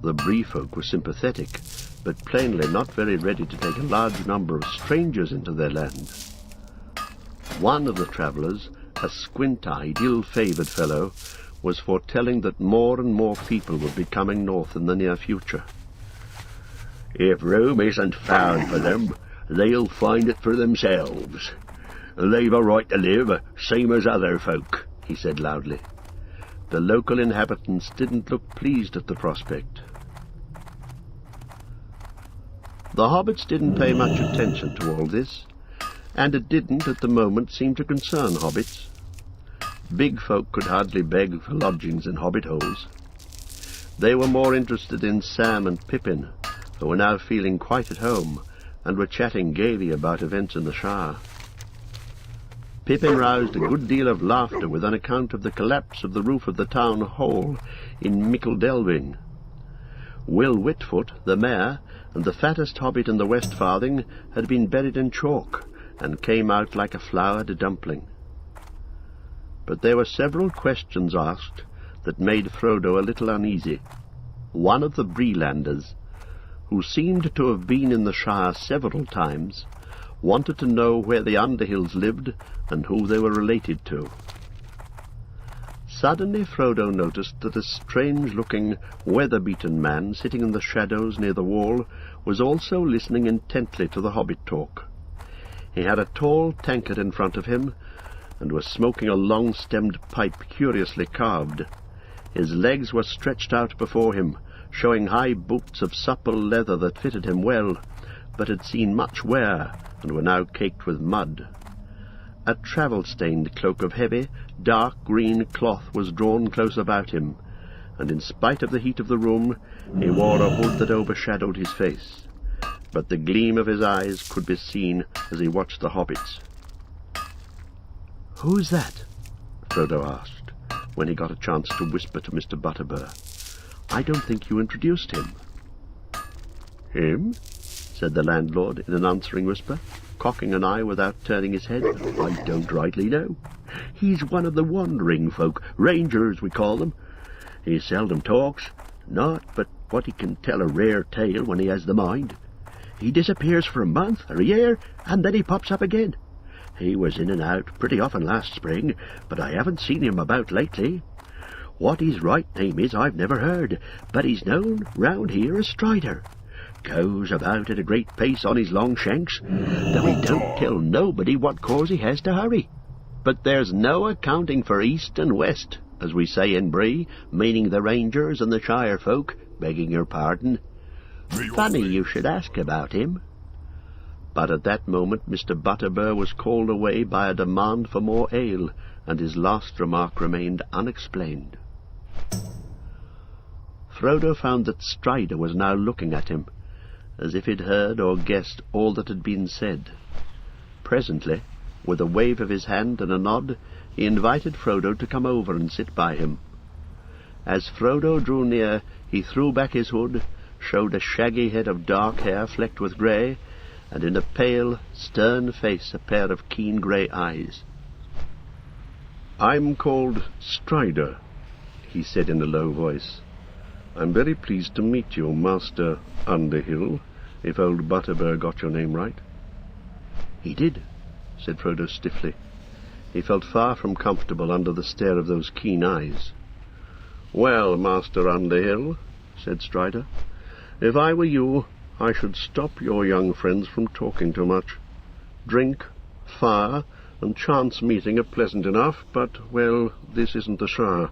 The Bree folk were sympathetic, but plainly not very ready to take a large number of strangers into their land. One of the travellers, a squint-eyed, ill-favoured fellow, was foretelling that more and more people would be coming north in the near future. If room isn't found for them, they'll find it for themselves. They've a right to live, same as other folk," he said loudly. The local inhabitants didn't look pleased at the prospect. The hobbits didn't pay much attention to all this, and it didn't at the moment seem to concern hobbits. Big folk could hardly beg for lodgings in hobbit holes. They were more interested in Sam and Pippin, who were now feeling quite at home, and were chatting gaily about events in the Shire. Pippin roused a good deal of laughter with an account of the collapse of the roof of the town hall in Delving. Will Whitfoot, the mayor, and the fattest hobbit in the West Farthing had been buried in chalk, and came out like a floured dumpling. But there were several questions asked that made Frodo a little uneasy. One of the Breelanders, who seemed to have been in the Shire several times, wanted to know where the Underhills lived and who they were related to. Suddenly Frodo noticed that a strange-looking, weather-beaten man sitting in the shadows near the wall was also listening intently to the hobbit talk. He had a tall tankard in front of him, and was smoking a long-stemmed pipe curiously carved. His legs were stretched out before him, showing high boots of supple leather that fitted him well, but had seen much wear, and were now caked with mud. A travel-stained cloak of heavy, dark green cloth was drawn close about him, and in spite of the heat of the room, he wore a hood that overshadowed his face. But the gleam of his eyes could be seen as he watched the hobbits. "Who's that?" Frodo asked, when he got a chance to whisper to Mr. Butterbur. "I don't think you introduced him." "Him?" said the landlord in an answering whisper, cocking an eye without turning his head. "I don't rightly know. He's one of the wandering folk, rangers we call them. He seldom talks, not but what he can tell a rare tale when he has the mind. He disappears for a month or a year, and then he pops up again. He was in and out pretty often last spring, but I haven't seen him about lately. What his right name is I've never heard, but he's known round here as Strider. Goes about at a great pace on his long shanks, though he don't tell nobody what cause he has to hurry. But there's no accounting for east and west, as we say in Bree, meaning the rangers and the Shire folk, begging your pardon. Funny you should ask about him." But at that moment Mr. Butterbur was called away by a demand for more ale, and his last remark remained unexplained. Frodo found that Strider was now looking at him, as if he'd heard or guessed all that had been said. Presently, with a wave of his hand and a nod, he invited Frodo to come over and sit by him. As Frodo drew near, he threw back his hood, showed a shaggy head of dark hair flecked with grey, and in a pale, stern face a pair of keen grey eyes. "I'm called Strider," he said in a low voice. "I'm very pleased to meet you, Master Underhill, if old Butterbur got your name right." "He did," said Frodo stiffly. He felt far from comfortable under the stare of those keen eyes. "Well, Master Underhill," said Strider, "if I were you, I should stop your young friends from talking too much. Drink, fire, and chance meeting are pleasant enough, but, well, this isn't the Shire.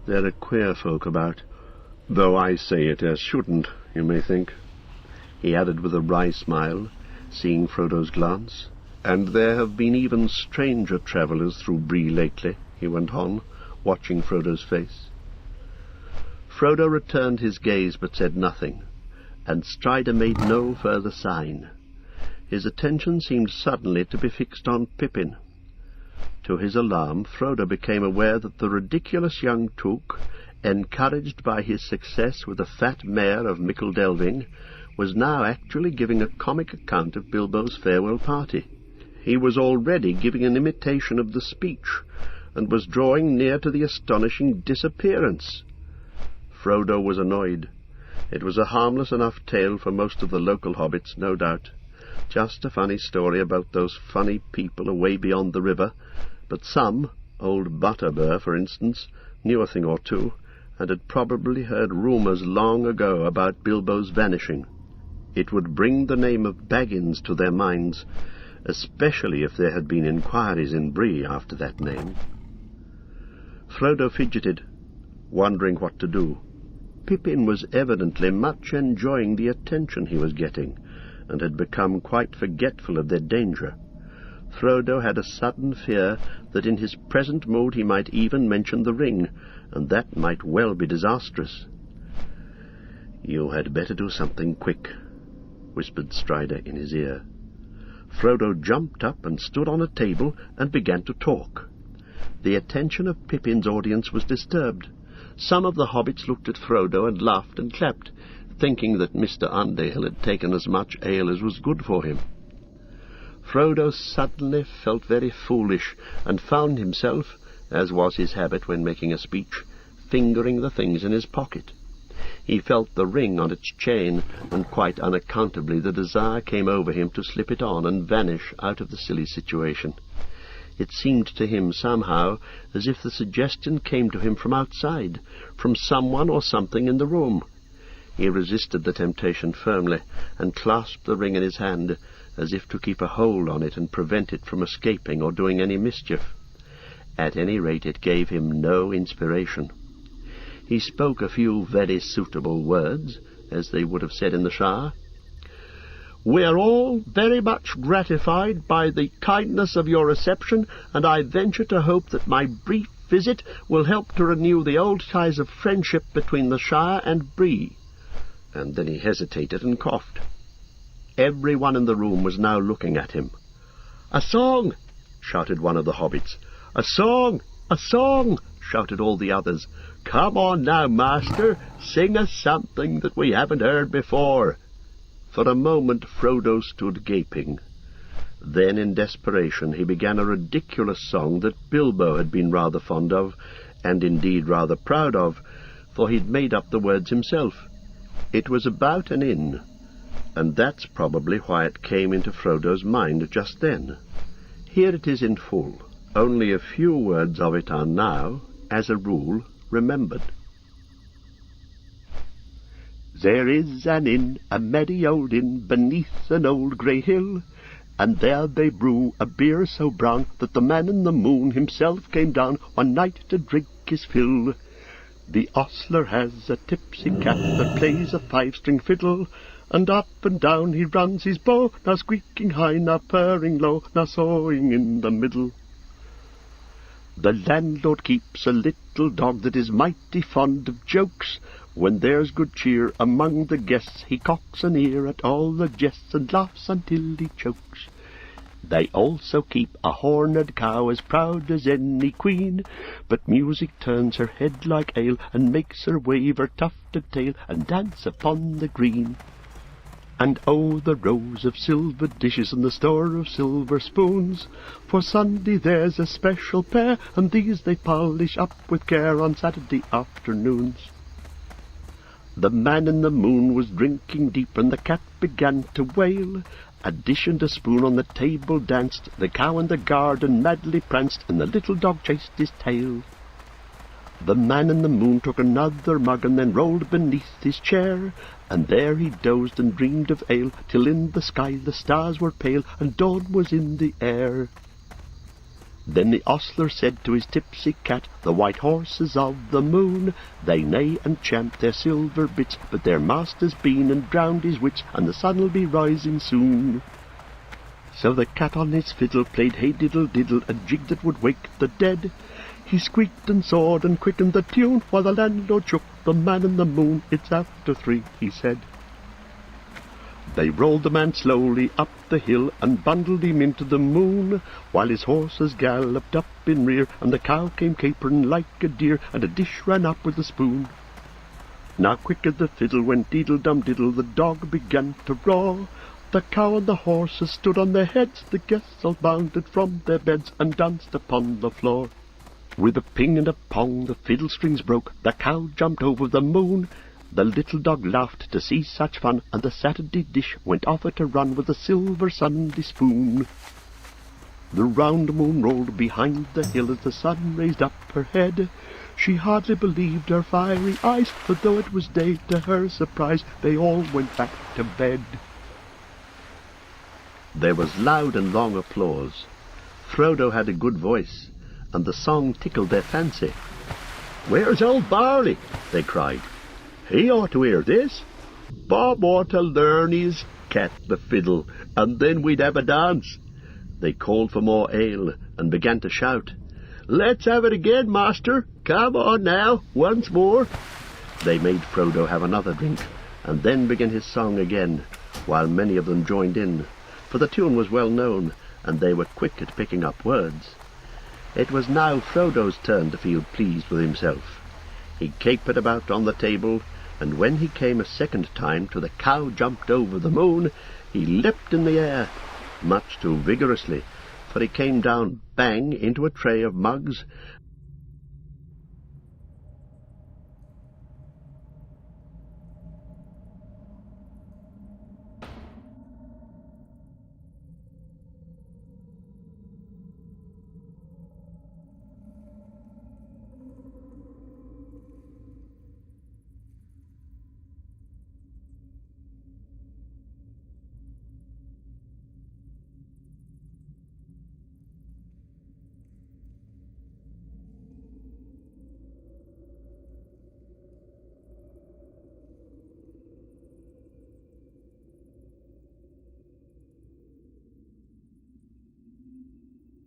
There are queer folk about, though I say it as shouldn't, you may think," he added with a wry smile, seeing Frodo's glance. "And there have been even stranger travellers through Bree lately," he went on, watching Frodo's face. Frodo returned his gaze but said nothing, and Strider made no further sign. His attention seemed suddenly to be fixed on Pippin. To his alarm, Frodo became aware that the ridiculous young Took, encouraged by his success with the fat mare of Delving, was now actually giving a comic account of Bilbo's farewell party. He was already giving an imitation of the speech, and was drawing near to the astonishing disappearance. Frodo was annoyed. It was a harmless enough tale for most of the local hobbits, no doubt. Just a funny story about those funny people away beyond the river, but some, old Butterbur, for instance, knew a thing or two, and had probably heard rumours long ago about Bilbo's vanishing. It would bring the name of Baggins to their minds, especially if there had been inquiries in Bree after that name. Frodo fidgeted, wondering what to do. Pippin was evidently much enjoying the attention he was getting, and had become quite forgetful of their danger. Frodo had a sudden fear that in his present mood he might even mention the ring, and that might well be disastrous. "You had better do something quick," whispered Strider in his ear. Frodo jumped up and stood on a table and began to talk. The attention of Pippin's audience was disturbed. Some of the hobbits looked at Frodo and laughed and clapped, thinking that Mr. Underhill had taken as much ale as was good for him. Frodo suddenly felt very foolish, and found himself, as was his habit when making a speech, fingering the things in his pocket. He felt the ring on its chain, and quite unaccountably the desire came over him to slip it on and vanish out of the silly situation. It seemed to him somehow as if the suggestion came to him from outside, from someone or something in the room. He resisted the temptation firmly, and clasped the ring in his hand, as if to keep a hold on it and prevent it from escaping or doing any mischief. At any rate, it gave him no inspiration. He spoke a few very suitable words, as they would have said in the Shire. "We are all very much gratified by the kindness of your reception, and I venture to hope that my brief visit will help to renew the old ties of friendship between the Shire and Bree." And then he hesitated and coughed. Everyone in the room was now looking at him. "A song!" shouted one of the hobbits. "A song! A song!" shouted all the others. "Come on now, master, sing us something that we haven't heard before." For a moment Frodo stood gaping. Then, in desperation, he began a ridiculous song that Bilbo had been rather fond of, and indeed rather proud of, for he'd made up the words himself. It was about an inn, and that's probably why it came into Frodo's mind just then. Here it is in full. Only a few words of it are now, as a rule, remembered. "There is an inn, a merry old inn, beneath an old grey hill, and there they brew a beer so brown that the man in the moon himself came down one night to drink his fill. The ostler has a tipsy cat that plays a five-string fiddle, and up and down he runs his bow, now squeaking high, now purring low, now sawing in the middle. The landlord keeps a little dog that is mighty fond of jokes. When there's good cheer among the guests, he cocks an ear at all the jests and laughs until he chokes. They also keep a horned cow as proud as any queen, but music turns her head like ale and makes her wave her tufted tail and dance upon the green. And oh, the rows of silver dishes and the store of silver spoons, for Sunday there's a special pair, and these they polish up with care on Saturday afternoons. The man in the moon was drinking deep, and the cat began to wail. A dish and a spoon on the table danced, the cow in the garden madly pranced, and the little dog chased his tail. The man in the moon took another mug and then rolled beneath his chair, and there he dozed and dreamed of ale, till in the sky the stars were pale and dawn was in the air. Then the ostler said to his tipsy cat, "The white horses of the moon, they neigh and champ their silver bits, but their master's been and drowned his wits, and the sun'll be rising soon." So the cat on his fiddle played hey-diddle-diddle, a jig that would wake the dead. He squeaked and sawed and quickened the tune, while the landlord shook the man in the moon. "It's after 3, he said. They rolled the man slowly up the hill and bundled him into the moon, while his horses galloped up in rear, and the cow came capering like a deer, and a dish ran up with a spoon. Now quick as the fiddle went diddle-dum-diddle, the dog began to roar. The cow and the horses stood on their heads, the guests all bounded from their beds and danced upon the floor. With a ping and a pong the fiddle strings broke, the cow jumped over the moon. The little dog laughed to see such fun, and the Saturday dish went off at a run with a silver Sunday spoon. The round moon rolled behind the hill as the sun raised up her head. She hardly believed her fiery eyes, but though it was day, to her surprise, they all went back to bed. There was loud and long applause. Frodo had a good voice, and the song tickled their fancy. "Where's old Barley?" they cried. "He ought to hear this. Bob ought to learn his cat the fiddle, and then we'd have a dance." They called for more ale, and began to shout, "Let's have it again, master! Come on now, once more!" They made Frodo have another drink, and then began his song again, while many of them joined in, for the tune was well known, and they were quick at picking up words. It was now Frodo's turn to feel pleased with himself. He capered about on the table, and when he came a second time to the cow jumped over the moon, he leapt in the air, much too vigorously, for he came down bang into a tray of mugs,